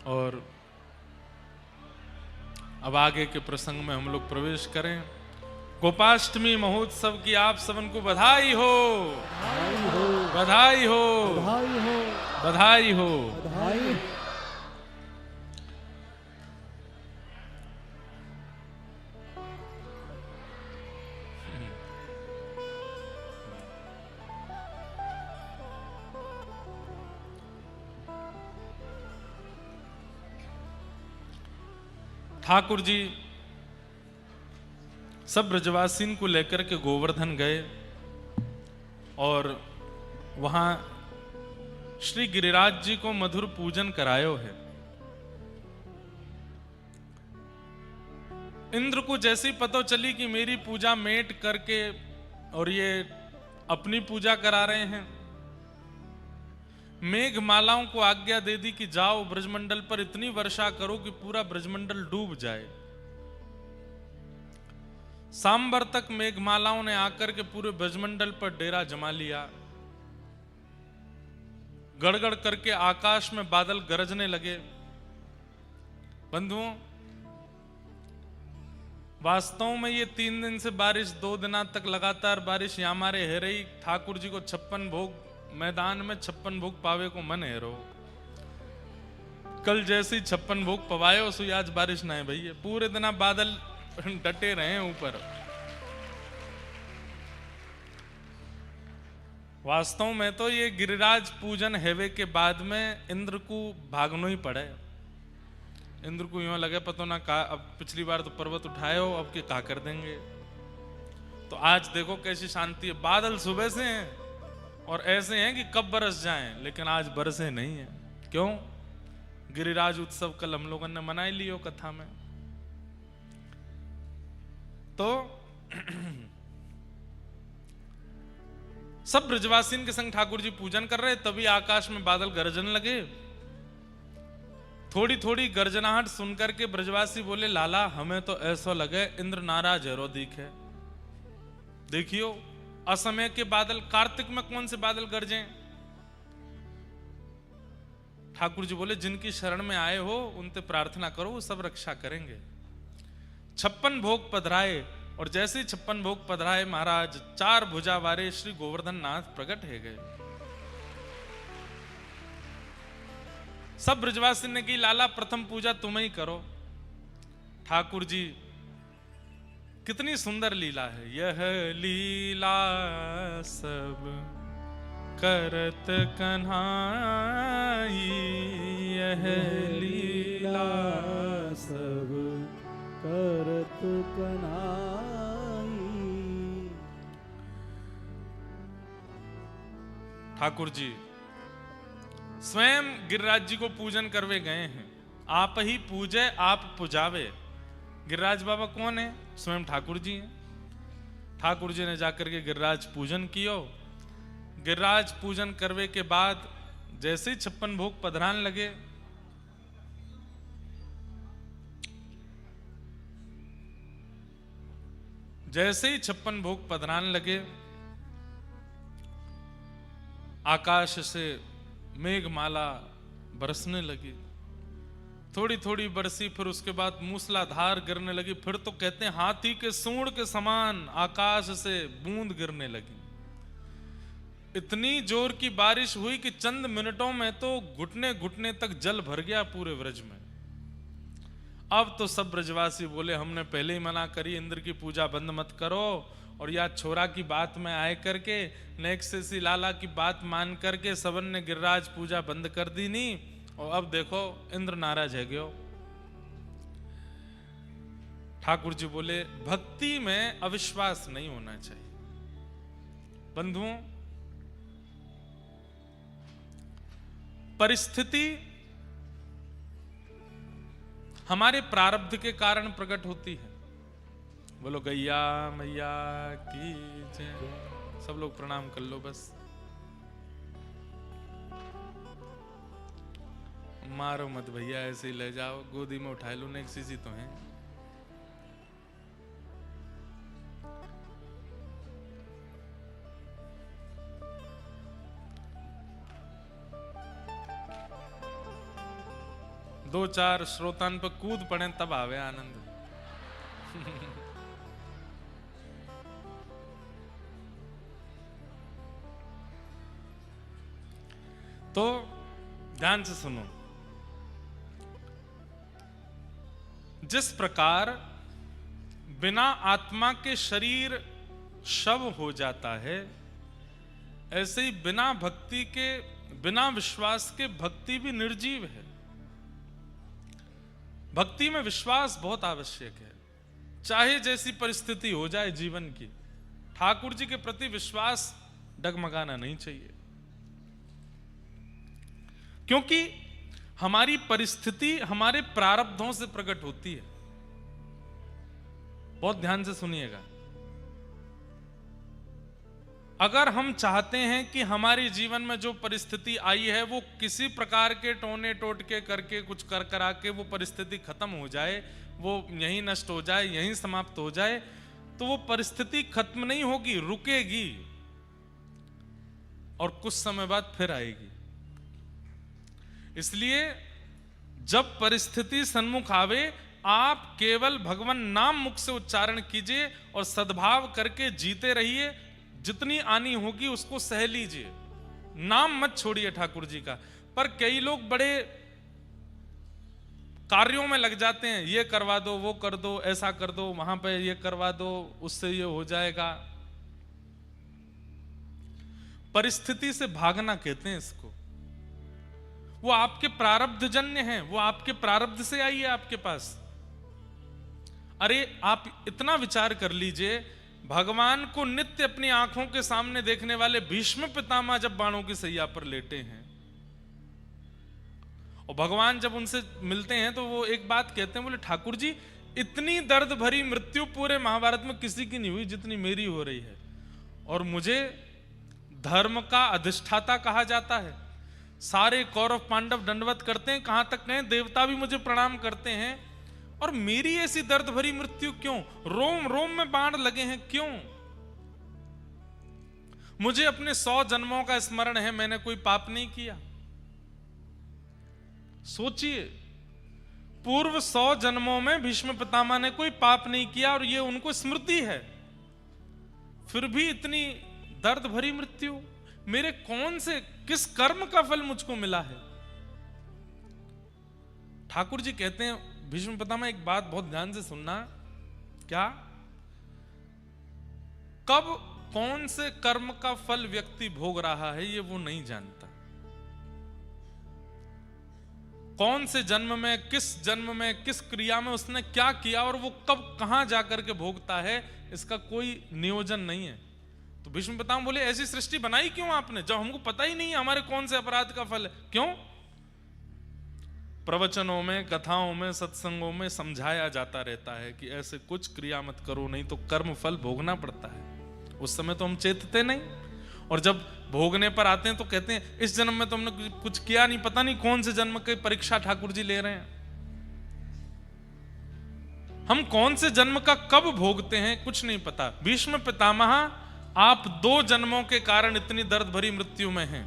और अब आगे के प्रसंग में हम लोग प्रवेश करें। गोपाष्टमी महोत्सव की आप सबन को बधाई हो, बधाई हो, बधाई हो, बधाई हो। बधाई। ठाकुर जी सब ब्रजवासीन को लेकर के गोवर्धन गए और वहां श्री गिरिराज जी को मधुर पूजन करायो है। इंद्र को जैसी पता चली कि मेरी पूजा मेट करके और ये अपनी पूजा करा रहे हैं, मेघ मालाओं को आज्ञा दे दी कि जाओ ब्रजमंडल पर इतनी वर्षा करो कि पूरा ब्रजमंडल डूब जाए। सांबर तक मेघमालाओं ने आकर के पूरे ब्रजमंडल पर डेरा जमा लिया। गड़गड़ करके आकाश में बादल गरजने लगे। बंधुओं, वास्तव में ये 3 दिन से बारिश, 2 दिनों तक लगातार बारिश यहाँ हमारे है रही। ठाकुर जी को 56 भोग मैदान में 56 भोग पावे को मन है रो। कल जैसी 56 भोग पवायो सो आज बारिश ना है भैया। पूरे दिन बादल डटे रहे ऊपर। वास्तव में तो ये गिरिराज पूजन हेवे के बाद में इंद्र को भागनो ही पड़े। इंद्र को यूं लगे पता ना का, अब पिछली बार तो पर्वत उठाए हो, अब के का कर देंगे। तो आज देखो कैसी शांति है। बादल सुबह से हैं और ऐसे हैं कि कब बरस जाएं, लेकिन आज बरसे नहीं है। क्यों? गिरिराज उत्सव कल हम लोगों ने मनाई लियो कथा में। तो सब ब्रजवासीन के संग ठाकुर जी पूजन कर रहे, तभी आकाश में बादल गरजने लगे। थोड़ी थोड़ी गर्जनाहट सुनकर के ब्रजवासी बोले, लाला हमें तो ऐसा लगे इंद्र नाराज है रो दिखे। देखियो असमय के बादल, कार्तिक में कौन से बादल गरजे? ठाकुर जी बोले, जिनकी शरण में आए हो उनसे प्रार्थना करो, वो सब रक्षा करेंगे। 56 भोग पधराए और जैसे 56 भोग पधराए महाराज, 4 भुजा वारे श्री गोवर्धन नाथ प्रकट है गए। सब ब्रजवासी ने की, लाला प्रथम पूजा तुम ही करो। ठाकुर जी कितनी सुंदर लीला है। यह लीला सब करत कन्हाई, यह लीला सब करत कन्हाई। ठाकुर जी स्वयं गिरिराज जी को पूजन करवे गए हैं। आप ही पूजे आप पुजावे। गिरिराज बाबा कौन है? स्वयं ठाकुर जी हैं। ठाकुर जी ने जाकर के गिरिराज पूजन कियो। गिरिराज पूजन करवे के बाद जैसे ही 56 भोग पधरान लगे, जैसे ही 56 भोग पधरान लगे, आकाश से मेघमाला बरसने लगी। थोड़ी थोड़ी बरसी, फिर उसके बाद मूसलाधार गिरने लगी। फिर तो कहते हैं हाथी के सूंड के समान आकाश से बूंद गिरने लगी। इतनी जोर की बारिश हुई कि चंद मिनटों में तो घुटने घुटने तक जल भर गया पूरे ब्रज में। अब तो सब ब्रजवासी बोले, हमने पहले ही मना करी, इंद्र की पूजा बंद मत करो। और या छोरा की बात में आए करके, नेक्स्ट से लाला की बात मान करके सबन ने गिरिराज पूजा बंद कर दी नहीं। और अब देखो इंद्र नाराज है गयो। ठाकुर जी बोले, भक्ति में अविश्वास नहीं होना चाहिए। बंधुओं, परिस्थिति हमारे प्रारब्ध के कारण प्रकट होती है। बोलो गैया मैया की जय। सब लोग प्रणाम कर लो बस। मारो मत भैया, ऐसे ही ले जाओ, गोदी में उठा लो, नेक्स्ट सीसी तो है। दो चार श्रोतान पर कूद पड़े तब आवे आनंद। तो ध्यान से सुनो। जिस प्रकार बिना आत्मा के शरीर शव हो जाता है, ऐसे ही बिना भक्ति के, बिना विश्वास के भक्ति भी निर्जीव है। भक्ति में विश्वास बहुत आवश्यक है, चाहे जैसी परिस्थिति हो जाए जीवन की। ठाकुर जी के प्रति विश्वास डगमगाना नहीं चाहिए, क्योंकि हमारी परिस्थिति हमारे प्रारब्धों से प्रकट होती है। बहुत ध्यान से सुनिएगा। अगर हम चाहते हैं कि हमारे जीवन में जो परिस्थिति आई है वो किसी प्रकार के टोने टोटके करके, कुछ कर करा के वो परिस्थिति खत्म हो जाए, वो यहीं नष्ट हो जाए, यहीं समाप्त हो जाए, तो वो परिस्थिति खत्म नहीं होगी, रुकेगी और कुछ समय बाद फिर आएगी। इसलिए जब परिस्थिति सन्मुख आवे, आप केवल भगवान नाम मुख से उच्चारण कीजिए और सद्भाव करके जीते रहिए। जितनी आनी होगी उसको सह लीजिए, नाम मत छोड़िए ठाकुर जी का। पर कई लोग बड़े कार्यों में लग जाते हैं, ये करवा दो, वो कर दो, ऐसा कर दो, वहां पे ये करवा दो, उससे ये हो जाएगा। परिस्थिति से भागना कहते हैं इसको। वो आपके प्रारब्ध जन्य हैं, वो आपके प्रारब्ध से आई है आपके पास। अरे आप इतना विचार कर लीजिए, भगवान को नित्य अपनी आंखों के सामने देखने वाले भीष्म पितामह जब बाणों की सैया पर लेटे हैं और भगवान जब उनसे मिलते हैं तो वो एक बात कहते हैं, बोले ठाकुर जी इतनी दर्द भरी मृत्यु पूरे महाभारत में किसी की नहीं हुई जितनी मेरी हो रही है, और मुझे धर्म का अधिष्ठाता कहा जाता है। सारे कौरव पांडव दंडवत करते हैं, कहां तक कहें देवता भी मुझे प्रणाम करते हैं, और मेरी ऐसी दर्द भरी मृत्यु क्यों? रोम रोम में बाण लगे हैं क्यों? मुझे अपने 100 जन्मों का स्मरण है, मैंने कोई पाप नहीं किया। सोचिए, पूर्व 100 जन्मों में भीष्म पितामह ने कोई पाप नहीं किया और ये उनको स्मृति है, फिर भी इतनी दर्द भरी मृत्यु। मेरे कौन से, किस कर्म का फल मुझको मिला है? ठाकुर जी कहते हैं, भीष्म पितामह एक बात बहुत ध्यान से सुनना, क्या? कब कौन से कर्म का फल व्यक्ति भोग रहा है ये वो नहीं जानता। कौन से जन्म में, किस जन्म में, किस क्रिया में उसने क्या किया और वो कब कहां जाकर के भोगता है, इसका कोई नियोजन नहीं है। तो भीष्म पितामह बोले, ऐसी सृष्टि बनाई क्यों आपने जब हमको पता ही नहीं है हमारे कौन से अपराध का फल है? क्यों? प्रवचनों में, कथाओं में, सत्संगों में समझाया जाता रहता है कि ऐसे कुछ क्रिया मत करो, नहीं तो कर्म फल भोगना पड़ता है। उस समय तो हम चेतते नहीं, और जब भोगने पर आते हैं तो कहते हैं इस जन्म में तो हमने कुछ किया नहीं, पता नहीं कौन से जन्म की परीक्षा ठाकुर जी ले रहे हैं। हम कौन से जन्म का कब भोगते हैं कुछ नहीं पता। भीष्म पितामह, आप 2 जन्मों के कारण इतनी दर्द भरी मृत्यु में हैं।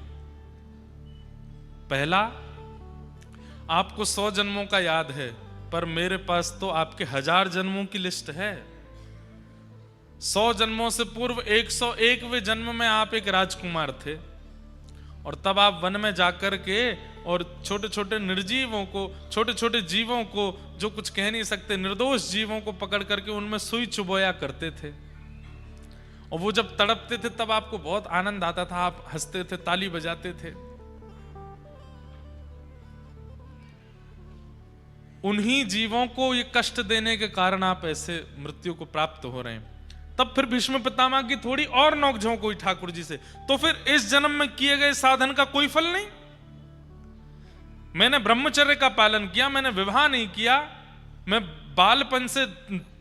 पहला, आपको 100 जन्मों का याद है, पर मेरे पास तो आपके 1000 जन्मों की लिस्ट है। 100 जन्मों से पूर्व 101वें जन्म में आप एक राजकुमार थे, और तब आप वन में जाकर के और छोटे छोटे निर्जीवों को, छोटे छोटे जीवों को जो कुछ कह नहीं सकते, निर्दोष जीवों को पकड़ करके उनमें सुई चुबोया करते थे। और वो जब तड़पते थे तब आपको बहुत आनंद आता था, आप हंसते थे, ताली बजाते थे। उन्हीं जीवों को ये कष्ट देने के कारण आप ऐसे मृत्यु को प्राप्त हो रहे हैं। तब फिर भीष्म पितामह की थोड़ी और नोकझोंक हुई ठाकुर जी से, तो फिर इस जन्म में किए गए साधन का कोई फल नहीं। मैंने ब्रह्मचर्य का पालन किया, मैंने विवाह नहीं किया, मैं बालपन से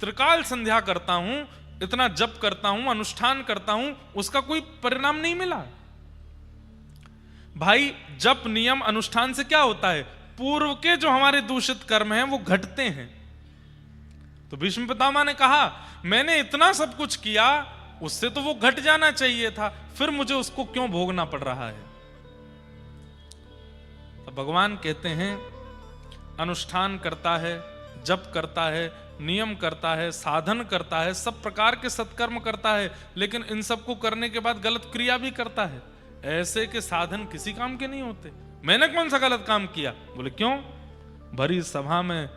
त्रिकाल संध्या करता हूं, इतना जप करता हूं, अनुष्ठान करता हूं, उसका कोई परिणाम नहीं मिला। भाई जप नियम अनुष्ठान से क्या होता है, पूर्व के जो हमारे दूषित कर्म हैं वो घटते हैं। तो भीष्म पितामह ने कहा मैंने इतना सब कुछ किया, उससे तो वो घट जाना चाहिए था, फिर मुझे उसको क्यों भोगना पड़ रहा है। तो भगवान कहते हैं अनुष्ठान करता है, जप करता है, नियम करता है, साधन करता है, सब प्रकार के सत्कर्म करता है, लेकिन इन सबको करने के बाद गलत क्रिया भी करता है, ऐसे के साधन किसी काम के नहीं होते। मैंने कौन सा गलत काम किया? बोले क्यों? भरी सभा में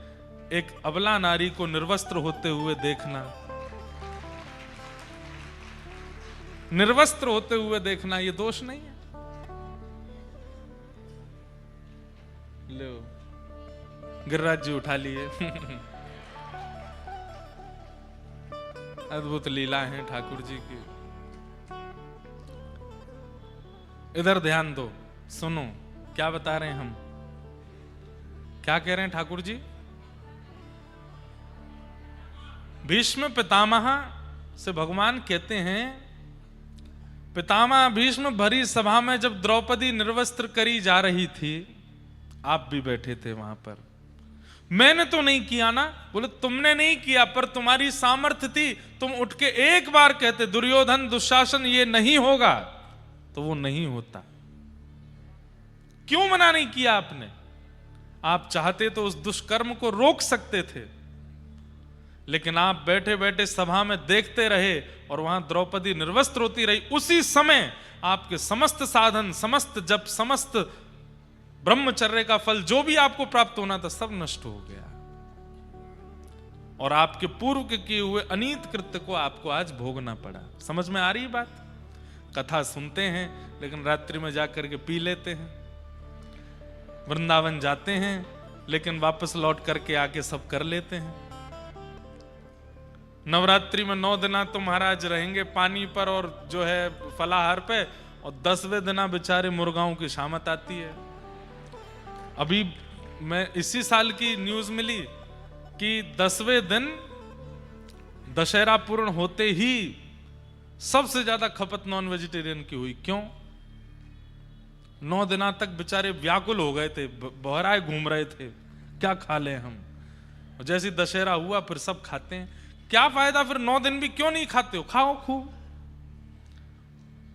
एक अबला नारी को निर्वस्त्र होते हुए देखना, निर्वस्त्र होते हुए देखना ये दोष नहीं है। लो गिरिराज जी उठा लिए। अद्भुत लीला है ठाकुर जी की। इधर ध्यान दो, सुनो क्या बता रहे हैं हम, क्या कह रहे हैं ठाकुर जी। भीष्म पितामह से भगवान कहते हैं, पितामह भीष्म भरी सभा में जब द्रौपदी निर्वस्त्र करी जा रही थी, आप भी बैठे थे वहां पर, मैंने तो नहीं किया ना। बोले तुमने नहीं किया, पर तुम्हारी सामर्थ्य थी, तुम उठ के एक बार कहते दुर्योधन दुशासन ये नहीं होगा, तो वो नहीं होता। क्यों मना नहीं किया आपने? आप चाहते तो उस दुष्कर्म को रोक सकते थे, लेकिन आप बैठे बैठे सभा में देखते रहे और वहां द्रौपदी निर्वस्त्र होती रही। उसी समय आपके समस्त साधन, समस्त जप, समस्त ब्रह्मचर्य का फल जो भी आपको प्राप्त होना था सब नष्ट हो गया, और आपके पूर्व के किए हुए अनीत कृत्य को आपको आज भोगना पड़ा। समझ में आ रही बात? कथा सुनते हैं लेकिन रात्रि में जाकर के पी लेते हैं, वृंदावन जाते हैं लेकिन वापस लौट करके आके सब कर लेते हैं। नवरात्रि में 9 दिन तो महाराज रहेंगे पानी पर और जो है फलाहार पे, और 10वें दिन बेचारे मुर्गाओं की शामत आती है। अभी मैं इसी साल की न्यूज मिली कि 10वें दिन दशहरा पूर्ण होते ही सबसे ज्यादा खपत नॉन वेजिटेरियन की हुई। क्यों? 9 दिना तक बेचारे व्याकुल हो गए थे, बहराए घूम रहे थे, क्या खा ले हम। जैसे दशहरा हुआ फिर सब खाते हैं। क्या फायदा फिर 9 दिन भी क्यों नहीं खाते हो? खाओ खूब,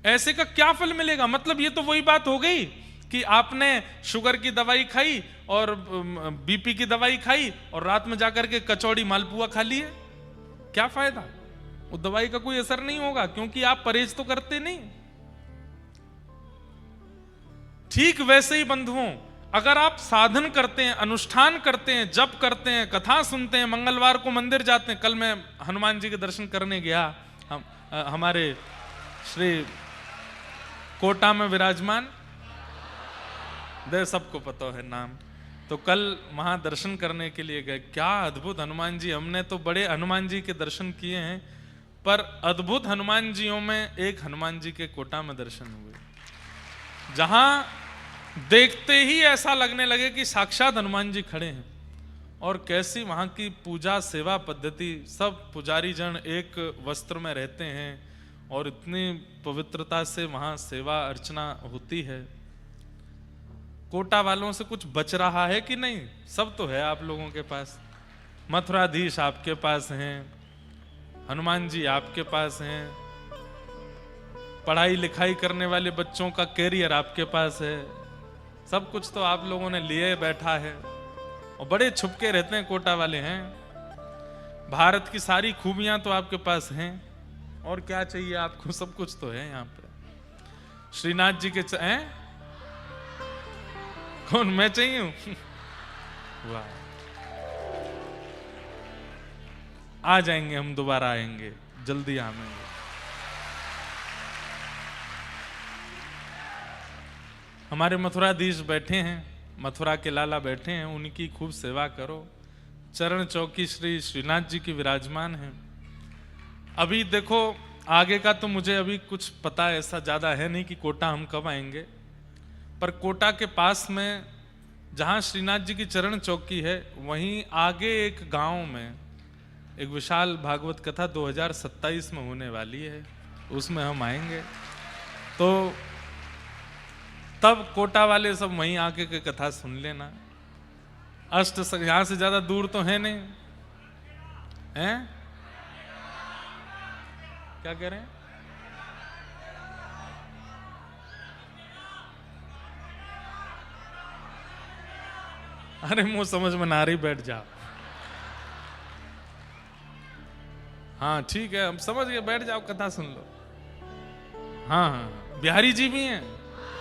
ऐसे का क्या फल मिलेगा? मतलब ये तो वही बात हो गई कि आपने शुगर की दवाई खाई और बीपी की दवाई खाई और रात में जाकर के कचौड़ी मालपुआ खा लिए, क्या फायदा? वो दवाई का कोई असर नहीं होगा, क्योंकि आप परहेज तो करते नहीं। ठीक वैसे ही बंधुओं, अगर आप साधन करते हैं, अनुष्ठान करते हैं, जप करते हैं, कथा सुनते हैं, मंगलवार को मंदिर जाते हैं। कल मैं हनुमान जी के दर्शन करने गया, हमारे श्री कोटा में विराजमान, दे सबको पता है नाम। तो कल वहां दर्शन करने के लिए गए, क्या अद्भुत हनुमान जी। हमने तो बड़े हनुमान जी के दर्शन किए हैं, पर अद्भुत हनुमान जियों में एक हनुमान जी के कोटा में दर्शन हुए, जहां देखते ही ऐसा लगने लगे कि साक्षात हनुमान जी खड़े हैं। और कैसी वहां की पूजा सेवा पद्धति, सब पुजारी जन एक वस्त्र में रहते हैं और इतनी पवित्रता से वहां सेवा अर्चना होती है। कोटा वालों से कुछ बच रहा है कि नहीं? सब तो है आप लोगों के पास, मथुराधीश आपके पास हैं, हनुमान जी आपके पास हैं, पढ़ाई लिखाई करने वाले बच्चों का कैरियर आपके पास है, सब कुछ तो आप लोगों ने लिए बैठा है, और बड़े छुपके रहते हैं कोटा वाले हैं। भारत की सारी खूबियां तो आपके पास हैं, और क्या चाहिए आपको? सब कुछ तो है यहाँ पे। श्रीनाथ जी के हैं? कौन? मैं चाहिए हूं? वाह, आ जाएंगे हम, दोबारा आएंगे, जल्दी आएंगे। हमारे मथुराधीश बैठे हैं, मथुरा के लाला बैठे हैं, उनकी खूब सेवा करो। चरण चौकी श्री श्रीनाथ जी की विराजमान हैं। अभी देखो आगे का तो मुझे अभी कुछ पता ऐसा ज्यादा है नहीं कि कोटा हम कब आएंगे, पर कोटा के पास में जहां श्रीनाथ जी की चरण चौकी है वहीं आगे एक गांव में एक विशाल भागवत कथा 2027 में होने वाली है, उसमें हम आएंगे। तो तब कोटा वाले सब वहीं आके के कथा सुन लेना। यहां से ज्यादा दूर तो है नहीं, हैं? क्या कह रहे हैं? अरे मुंह समझ में ना रही, बैठ जाओ। हाँ ठीक है, हम समझ गए, बैठ जाओ कथा सुन लो। हाँ हाँ, बिहारी जी भी हैं।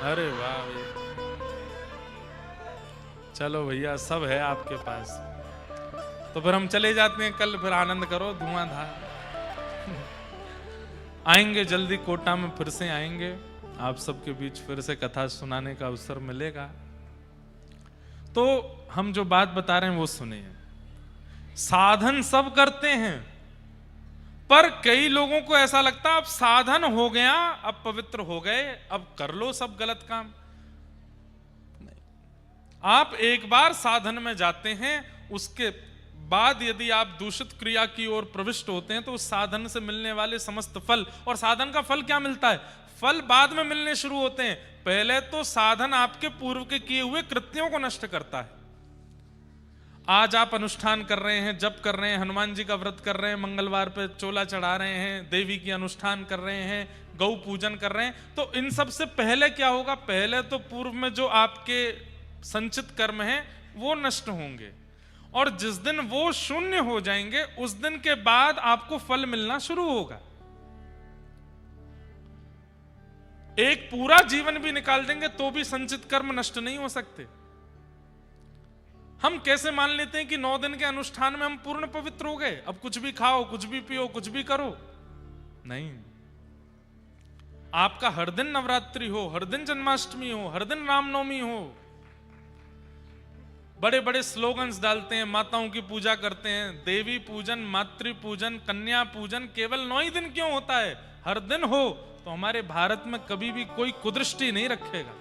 अरे वाह भैया, चलो भैया सब है आपके पास। तो फिर हम चले जाते हैं, कल फिर आनंद करो, धुआंधार। आएंगे जल्दी, कोटा में फिर से आएंगे, आप सबके बीच फिर से कथा सुनाने का अवसर मिलेगा। तो हम जो बात बता रहे हैं वो सुनिए। साधन सब करते हैं, पर कई लोगों को ऐसा लगता है अब साधन हो गया, अब पवित्र हो गए, अब कर लो सब गलत काम। नहीं, आप एक बार साधन में जाते हैं, उसके बाद यदि आप दूषित क्रिया की ओर प्रविष्ट होते हैं तो उस साधन से मिलने वाले समस्त फल, और साधन का फल क्या मिलता है? फल बाद में मिलने शुरू होते हैं। पहले तो साधन आपके पूर्व के किए हुए कृत्यों को नष्ट करता है। आज आप अनुष्ठान कर रहे हैं, जप कर रहे हैं, हनुमान जी का व्रत कर रहे हैं, मंगलवार पे चोला चढ़ा रहे हैं, देवी की अनुष्ठान कर रहे हैं, गौ पूजन कर रहे हैं, तो इन सब से पहले क्या होगा? पहले तो पूर्व में जो आपके संचित कर्म हैं वो नष्ट होंगे, और जिस दिन वो शून्य हो जाएंगे उस दिन के बाद आपको फल मिलना शुरू होगा। एक पूरा जीवन भी निकाल देंगे तो भी संचित कर्म नष्ट नहीं हो सकते। हम कैसे मान लेते हैं कि 9 दिन के अनुष्ठान में हम पूर्ण पवित्र हो गए, अब कुछ भी खाओ, कुछ भी पियो, कुछ भी करो? नहीं, आपका हर दिन नवरात्रि हो, हर दिन जन्माष्टमी हो, हर दिन रामनवमी हो, बड़े बड़े स्लोगन्स डालते हैं, माताओं की पूजा करते हैं, देवी पूजन, मातृ पूजन, कन्या पूजन केवल 9 ही दिन क्यों होता है? हर दिन हो तो हमारे भारत में कभी भी कोई कुदृष्टि नहीं रखेगा।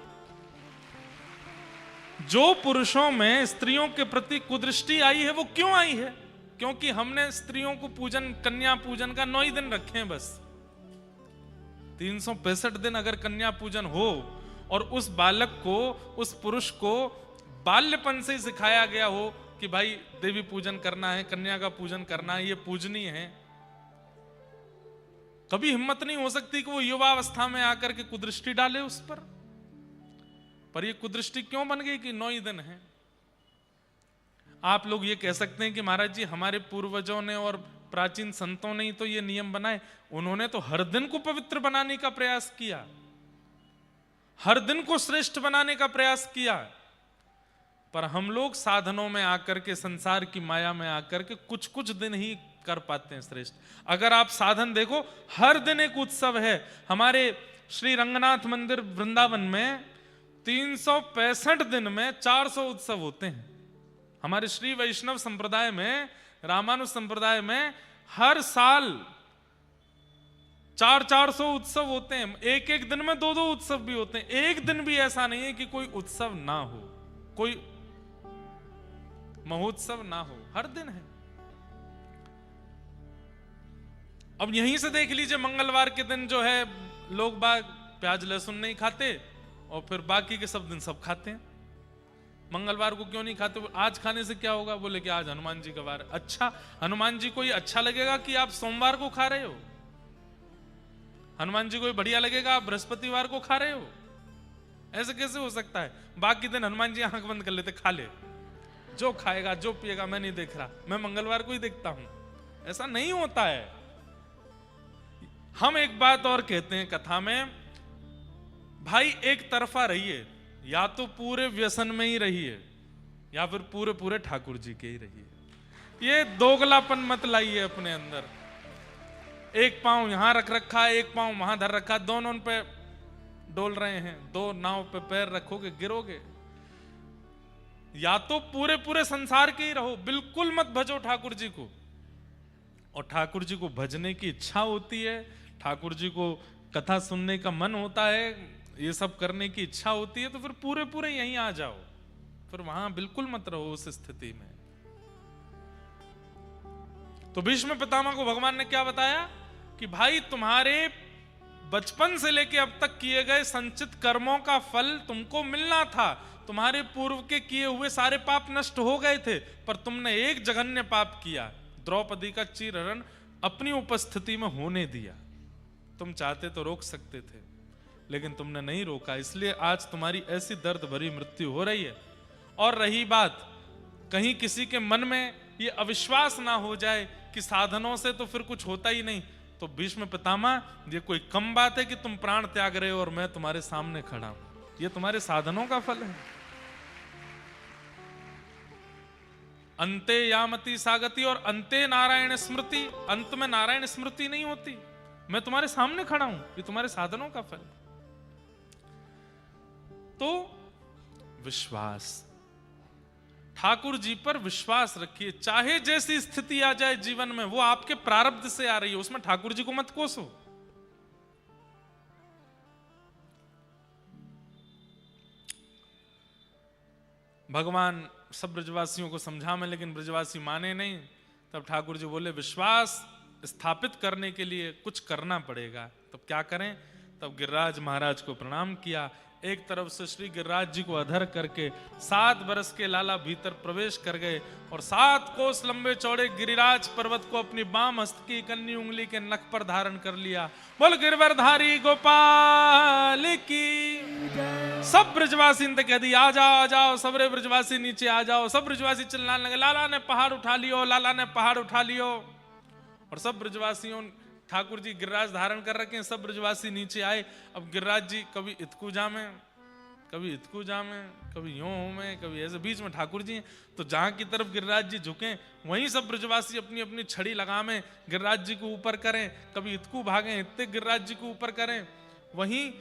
जो पुरुषों में स्त्रियों के प्रति कुदृष्टि आई है वो क्यों आई है? क्योंकि हमने स्त्रियों को पूजन, कन्या पूजन का 9 ही दिन रखे हैं बस। 365 दिन अगर कन्या पूजन हो और उस बालक को, उस पुरुष को बाल्यपन से सिखाया गया हो कि भाई देवी पूजन करना है, कन्या का पूजन करना है, ये पूजनीय है, कभी हिम्मत नहीं हो सकती कि वो युवावस्था में आकर के कुदृष्टि डाले उस पर ये कुदृष्टि क्यों बन गई कि 9 ही दिन है? आप लोग ये कह सकते हैं कि महाराज जी हमारे पूर्वजों ने और प्राचीन संतों ने ही तो ये नियम बनाए, उन्होंने तो हर दिन को पवित्र बनाने का प्रयास किया, हर दिन को श्रेष्ठ बनाने का प्रयास किया, पर हम लोग साधनों में आकर के, संसार की माया में आकर के कुछ कुछ दिन ही कर पाते हैं श्रेष्ठ। अगर आप साधन देखो, हर दिन एक उत्सव है। हमारे श्री रंगनाथ मंदिर वृंदावन में 365 दिन में 400 उत्सव होते हैं। हमारे श्री वैष्णव संप्रदाय में, रामानुज संप्रदाय में हर साल 400 उत्सव होते हैं। एक एक दिन में 2-2 उत्सव भी होते हैं। एक दिन भी ऐसा नहीं है कि कोई उत्सव ना हो, कोई महोत्सव ना हो, हर दिन है। अब यहीं से देख लीजिए, मंगलवार के दिन जो है लोग बाग प्याज लहसुन नहीं खाते और फिर बाकी के सब दिन सब खाते हैं। मंगलवार को क्यों नहीं खाते? आज खाने से क्या होगा? बोले कि आज हनुमान जी का वार। अच्छा, हनुमान जी को ये अच्छा लगेगा कि आप सोमवार को खा रहे हो? हनुमान जी को बढ़िया लगेगा आप बृहस्पतिवार को खा रहे हो? ऐसे कैसे हो सकता है? बाकी दिन हनुमान जी आंख बंद कर लेते, खा ले, जो खाएगा जो पिएगा मैं नहीं देख रहा, मैं मंगलवार को ही देखता हूं। ऐसा नहीं होता है। हम एक बात और कहते हैं कथा में, भाई एक तरफा रहिए, या तो पूरे व्यसन में ही रहिए या फिर पूरे पूरे ठाकुर जी के ही रहिए। ये दोगलापन मत लाइए अपने अंदर। एक पांव यहां रख रखा है, एक पांव वहां धर रखा, दोनों पे डोल रहे हैं, 2 नाव पे पैर रखोगे गिरोगे। या तो पूरे पूरे संसार के ही रहो, बिल्कुल मत भजो ठाकुर जी को। और ठाकुर जी को भजने की इच्छा होती है, ठाकुर जी को कथा सुनने का मन होता है, ये सब करने की इच्छा होती है, तो फिर पूरे पूरे यहीं आ जाओ, फिर वहां बिल्कुल मत रहो उस स्थिति में। तो भीष्म पितामह को भगवान ने क्या बताया कि भाई तुम्हारे बचपन से लेके अब तक किए गए संचित कर्मों का फल तुमको मिलना था। तुम्हारे पूर्व के किए हुए सारे पाप नष्ट हो गए थे, पर तुमने एक जघन्य पाप किया, द्रौपदी का चीरहरण अपनी उपस्थिति में होने दिया। तुम चाहते तो रोक सकते थे, लेकिन तुमने नहीं रोका, इसलिए आज तुम्हारी ऐसी दर्द भरी मृत्यु हो रही है। और रही बात, कहीं किसी के मन में ये अविश्वास ना हो जाए कि साधनों से तो फिर कुछ होता ही नहीं, तो भीष्म पितामह ये कोई कम बात है कि तुम प्राण त्याग रहे हो और मैं तुम्हारे सामने खड़ा हूं, ये तुम्हारे साधनों का फल है। अंते यामति सागति, और अंते नारायण स्मृति, अंत में नारायण स्मृति नहीं होती, मैं तुम्हारे सामने खड़ा हूं, ये तुम्हारे साधनों का फल। तो विश्वास, ठाकुर जी पर विश्वास रखिए, चाहे जैसी स्थिति आ जाए जीवन में, वो आपके प्रारब्ध से आ रही है, उसमें ठाकुर जी को मत कोसो। भगवान सब ब्रजवासियों को समझा में, लेकिन ब्रजवासी माने नहीं। तब ठाकुर जी बोले विश्वास स्थापित करने के लिए कुछ करना पड़ेगा। तब क्या करें? तब गिरिराज महाराज को प्रणाम किया। एक तरफ से श्री गिरिराज जी को अधर करके 7 बरस के लाला भीतर प्रवेश कर गए और 7 कोस लंबे चौड़े गिरिराज पर्वत को अपनी बाम हस्त की कन्नी उंगली के नख पर धारण कर लिया। बोल गिरवरधारी गोपाल की। सब ब्रजवासी ने कह दी आ जाओ आ जाओ, सबरे ब्रजवासी नीचे आ जाओ। सब ब्रजवासी चिल्लाने लगे लाला ने पहाड़ उठा लियो, लाला ने पहाड़ उठा लियो। और सब ब्रजवासियों, ठाकुर जी गिरिराज धारण कर रखे हैं, सब ब्रजवासी नीचे आए। अब गिरिराज जी कभी इतकू जामे, कभी इतकू जामे, कभी यूं हो में, कभी ऐसे, बीच में ठाकुर जी हैं। तो जहां की तरफ गिरिराज जी झुके वहीं सब ब्रजवासी अपनी अपनी छड़ी लगामे गिरिराज जी को ऊपर करें, कभी इतकू भागे इतने गिरिराज जी को ऊपर करें। वहीं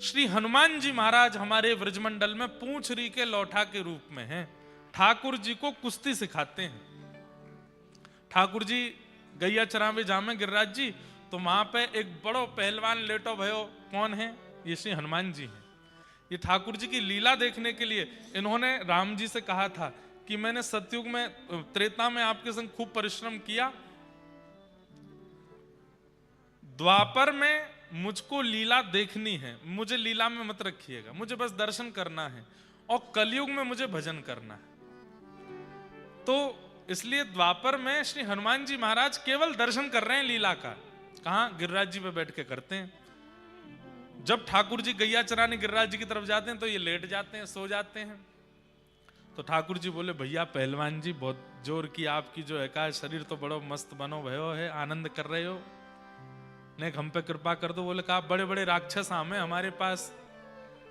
श्री हनुमान जी महाराज हमारे ब्रजमंडल में पूंछरी के लौठा के रूप में हैं, ठाकुर जी को कुश्ती सिखाते हैं। ठाकुर जी गैया चरावे जामे गिरिराज जी, तो वहां पे एक बड़ो पहलवान लेटो भयो, कौन है? ये श्री हनुमान जी हैं। ये ठाकुर जी की लीला देखने के लिए इन्होंने राम जी से कहा था कि मैंने सतयुग में, त्रेता में आपके संग खूब परिश्रम किया, द्वापर में मुझको लीला देखनी है, मुझे लीला में मत रखिएगा, मुझे बस दर्शन करना है, और कलयुग में मुझे भजन करना है। तो इसलिए द्वापर में श्री हनुमान जी महाराज केवल दर्शन कर रहे हैं लीला का। कहां? गिरिराज जी पे बैठ के करते हैं। जब ठाकुर जी गैया चराने गिरिराज जी की तरफ जाते हैं तो ये लेट जाते हैं, सो जाते हैं। तो ठाकुर जी बोले भैया पहलवान जी बहुत जोर की आपकी जो है का शरीर तो बड़ो मस्त बनो भयो है, आनंद कर रहे हो, ने हम पे कृपा कर दो। बोले कहा बड़े बड़े राक्षस आमे हमारे पास,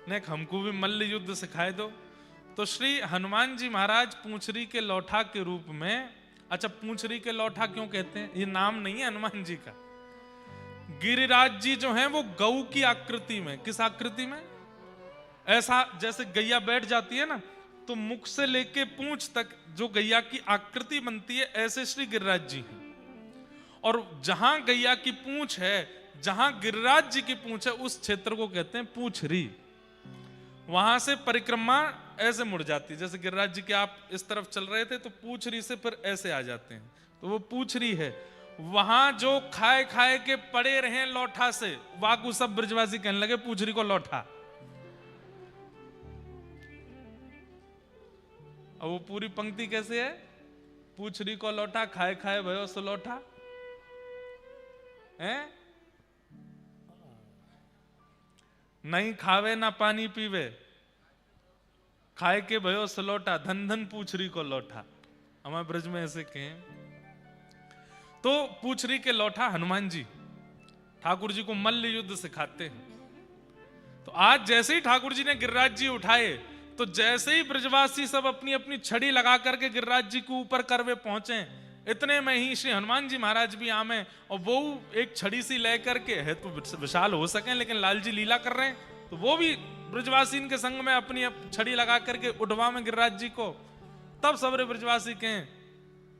ने हमको भी मल्ल युद्ध सिखाए दो। तो श्री हनुमान जी महाराज पूंछरी के लौठा के रूप में, अच्छा पूंछरी के लौठा क्यों कहते हैं? ये नाम नहीं है हनुमान जी का। गिरिराज जी जो हैं वो गऊ की आकृति में, किस आकृति में? ऐसा जैसे गैया बैठ जाती है ना, तो मुख से लेके पूंछ तक जो गैया की आकृति बनती है, ऐसे श्री गिरिराज जी हैं। और जहां गैया की पूंछ है, जहां गिरिराज जी की पूंछ है, उस क्षेत्र को कहते हैं पूंछरी। वहां से परिक्रमा ऐसे मुड़ जाती है, जैसे गिरिराज जी के आप इस तरफ चल रहे थे तो पूंछरी से फिर ऐसे आ जाते हैं, तो वो पूंछरी है। वहां जो खाए खाए के पड़े रहे लौठा से, वाकू सब ब्रजवासी कहने लगे पूंछरी को लौठा। अब वो पूरी पंक्ति कैसे है? पूंछरी को लौठा, खाए खाए भयो सो लौठा है, नहीं खावे ना पानी पीवे, खाए के भयो सलोटा, धन धन पूछरी को लौटा। हमारे ब्रज में ऐसे कहें। तो पूछरी के लौटा हनुमान जी ठाकुर जी को मल्ल युद्ध सिखाते हैं। तो आज जैसे ही ठाकुर जी ने गिरिराज जी उठाए, तो जैसे ही ब्रजवासी सब अपनी अपनी छड़ी लगा करके गिरिराज जी को ऊपर करवे पहुंचे, इतने में ही श्री हनुमान जी महाराज भी आमे, और वो एक छड़ी सी लेकर के, है तो विशाल हो सके लेकिन लाल जी लीला कर रहे हैं, तो वो भी ब्रजवासी के संग में अपनी छड़ी लगा करके उठवा में गिरिराज जी को। तब सबरे ब्रजवासी कहें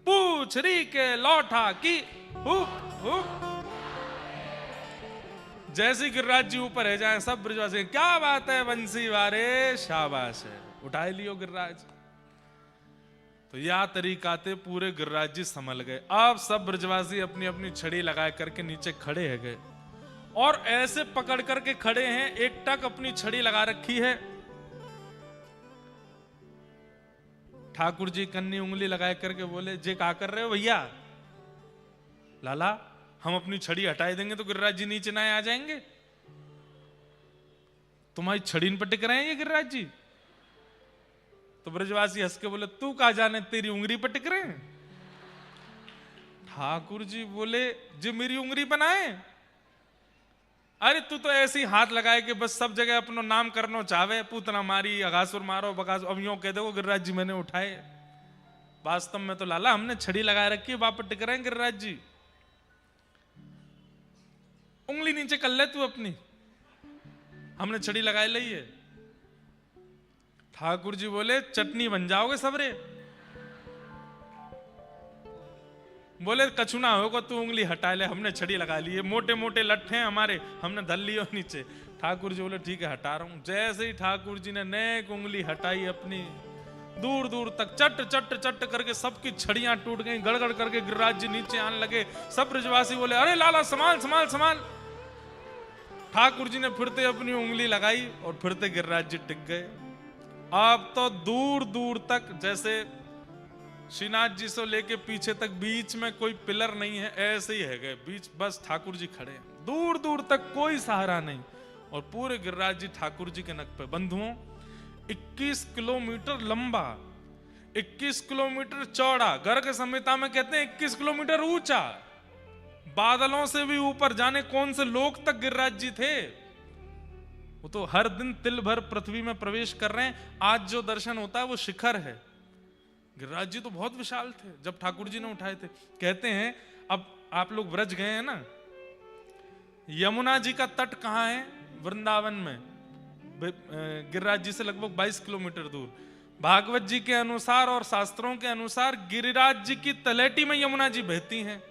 पूछरी के लौठा की हुक हुक। जैसे गिरिराज जी ऊपर है जाए सब ब्रजवासी क्या बात है बंसी वारे, शाबाश है, उठाए लियो गिरिराज। तो या तरीकाते पूरे गिरिराज जी संभल गए। अब सब ब्रजवासी अपनी अपनी छड़ी लगा करके नीचे खड़े है गए और ऐसे पकड़ करके खड़े हैं, एक टक अपनी छड़ी लगा रखी है। ठाकुर जी कन्नी उंगली लगा करके बोले, जे क्या कर रहे हो भैया? लाला हम अपनी छड़ी हटाए देंगे तो गिरिराज जी नीचे ना आ जाएंगे? तुम्हारी छड़ी पर टिक रहे हैं ये गिरिराज जी? तो ब्रजवासी हंस के बोले, तू कहा जाने तेरी उंगली पर टिक रहे हैं? ठाकुर जी बोले, जो मेरी उंगली बनाए? अरे तू तो ऐसे ही हाथ लगाए कि बस सब जगह अपनो नाम करनो चाहे, पूतना मारी, अगासुर मारो, बगासुर। अब यूं कह दो गिरिराज जी मैंने उठाए। वास्तव में तो लाला हमने छड़ी लगाए रखी है, वापस टिक रहे हैं गिरिराज जी। उंगली नीचे कर ले तू अपनी, हमने छड़ी लगाई ली है। ठाकुर जी बोले, चटनी बन जाओगे सबरे। बोले कछु ना होगा, तू उंगली हटा ले, हमने छड़ी लगा ली है, मोटे मोटे लट्ठे हैं हमारे, हमने धर लियो नीचे। ठाकुर जी बोले ठीक है हटा रहा हूं। जैसे ही ठाकुर जी ने नेक उंगली हटाई अपनी, दूर दूर तक चट चट चट करके सबकी छड़ियां टूट गई, गड़गड़ करके गिरिराज जी नीचे आने लगे। सब ब्रजवासी बोले, अरे लाला संभाल संभाल संभाल। ठाकुर जी ने फिरते अपनी उंगली लगाई और फिरते गिरिराज जी टिक गए। अब तो दूर दूर तक, जैसे श्रीनाथ जी से लेके पीछे तक बीच में कोई पिलर नहीं है, ऐसे ही है गए बीच, बस ठाकुर जी खड़े हैं, दूर दूर तक कोई सहारा नहीं। और पूरे गिरिराज जी ठाकुर जी के नक पे। बंधुओं 21 किलोमीटर लंबा, 21 किलोमीटर चौड़ा, गर्ग संहिता में कहते हैं 21 किलोमीटर ऊंचा, बादलों से भी ऊपर, जाने कौन से लोक तक गिरिराज जी थे। वो तो हर दिन तिल भर पृथ्वी में प्रवेश कर रहे हैं। आज जो दर्शन होता है वो शिखर है। गिरिराज जी तो बहुत विशाल थे जब ठाकुर जी ने उठाए थे। कहते हैं, अब आप लोग व्रज गए हैं ना, यमुना जी का तट कहां है? वृंदावन में, गिरिराज जी से लगभग 22 किलोमीटर दूर। भागवत जी के अनुसार और शास्त्रों के अनुसार गिरिराज जी की तलेटी में यमुना जी बहती हैं।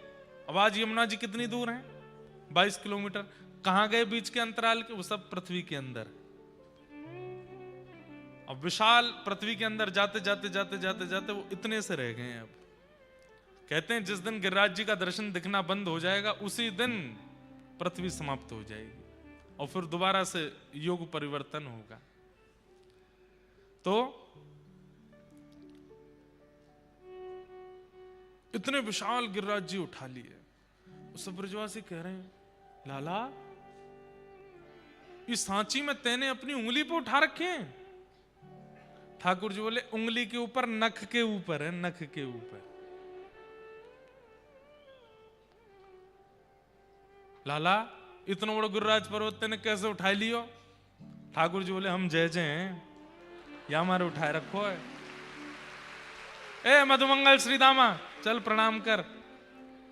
अब आज यमुना जी कितनी दूर हैं? 22 किलोमीटर। कहां गए बीच के अंतराल के? वो सब पृथ्वी के अंदर। अब विशाल पृथ्वी के अंदर जाते जाते जाते जाते जाते वो इतने से रह गए हैं। अब कहते हैं जिस दिन गिरिराज जी का दर्शन दिखना बंद हो जाएगा, उसी दिन पृथ्वी समाप्त हो जाएगी और फिर दोबारा से योग परिवर्तन होगा। तो इतने विशाल गिरिराज जी उठा लिए। सब ब्रजवासी कह रहे हैं, लाला इस सांची में तेने अपनी उंगली पे उठा रखे हैं? ठाकुर जी बोले, उंगली के ऊपर, नख के ऊपर है, नख के ऊपर। लाला इतना बड़ा गिरिराज पर्वत तेने कैसे उठा लियो? ठाकुर जी बोले, हम जय जय हैं, या हमारे उठाए रखो है। ए मधुमंगल श्रीदामा, चल प्रणाम कर,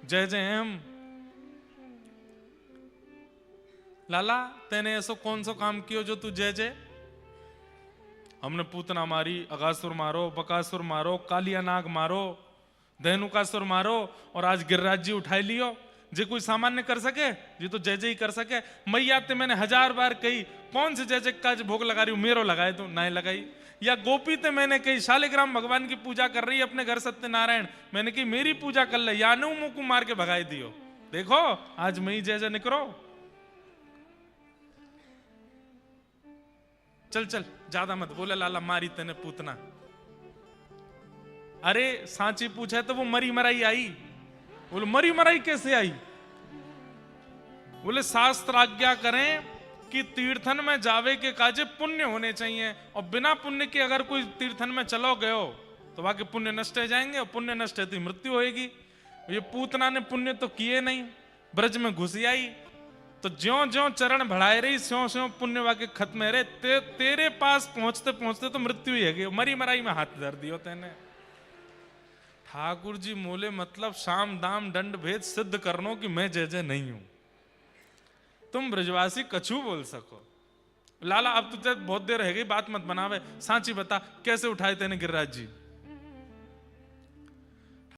जय जय हैं हम। लाला तेने ऐसा कौन सा काम कियो जो तू जय जय? हमने पूतना मारी, अगासुर मारो, बकासुर मारो, कालिया नाग मारो, धेनुकासुर मारो, और आज गिरिराज जी उठाए लियो। जे कोई सामान्य कर सके? ये तो जय जय कर सके। मैया ते मैंने 1000 बार कही, कौन से जय जय का भोग लगा रही हूं? मेरो लगाए तो नहीं लगाई। या गोपी ते मैंने कही, शालिग्राम भगवान की पूजा कर रही है अपने घर सत्यनारायण, मैंने कही मेरी पूजा कर ले, या नु मुंह को मार के भगाई दियो। देखो आज मैं ही जय जय निकरो। चल चल ज्यादा मत बोले लाला, मारी तेने पूतना। अरे सांची पूछे तो वो मरी मराई आई। बोले मरी मराई कैसे आई? बोले शास्त्र आज्ञा करें कि तीर्थन में जावे के काजे पुण्य होने चाहिए, और बिना पुण्य के अगर कोई तीर्थन में चलो गयो तो बाकी पुण्य नष्ट हो जाएंगे, और पुण्य नष्ट है तो मृत्यु होएगी। ये पूतना ने पुण्य तो किए नहीं, ब्रज में घुसी आई, तो ज्यों ज्यों चरण बढ़ाए रही स्यों स्यों पुण्य वाके खत्म रहे। तेरे पास पहुंचते पहुंचते तो मृत्यु ही है, मरी मराई में हाथ धर दियो तेने। ठाकुर जी मोले मतलब शाम दाम दंड भेद सिद्ध करनो कि मैं जय जय नहीं हूं, तुम ब्रजवासी कछु बोल सको। लाला अब तुझे बहुत देर रह गई, बात मत बनावे, सांची बता कैसे उठाए तेने गिरिराज जी?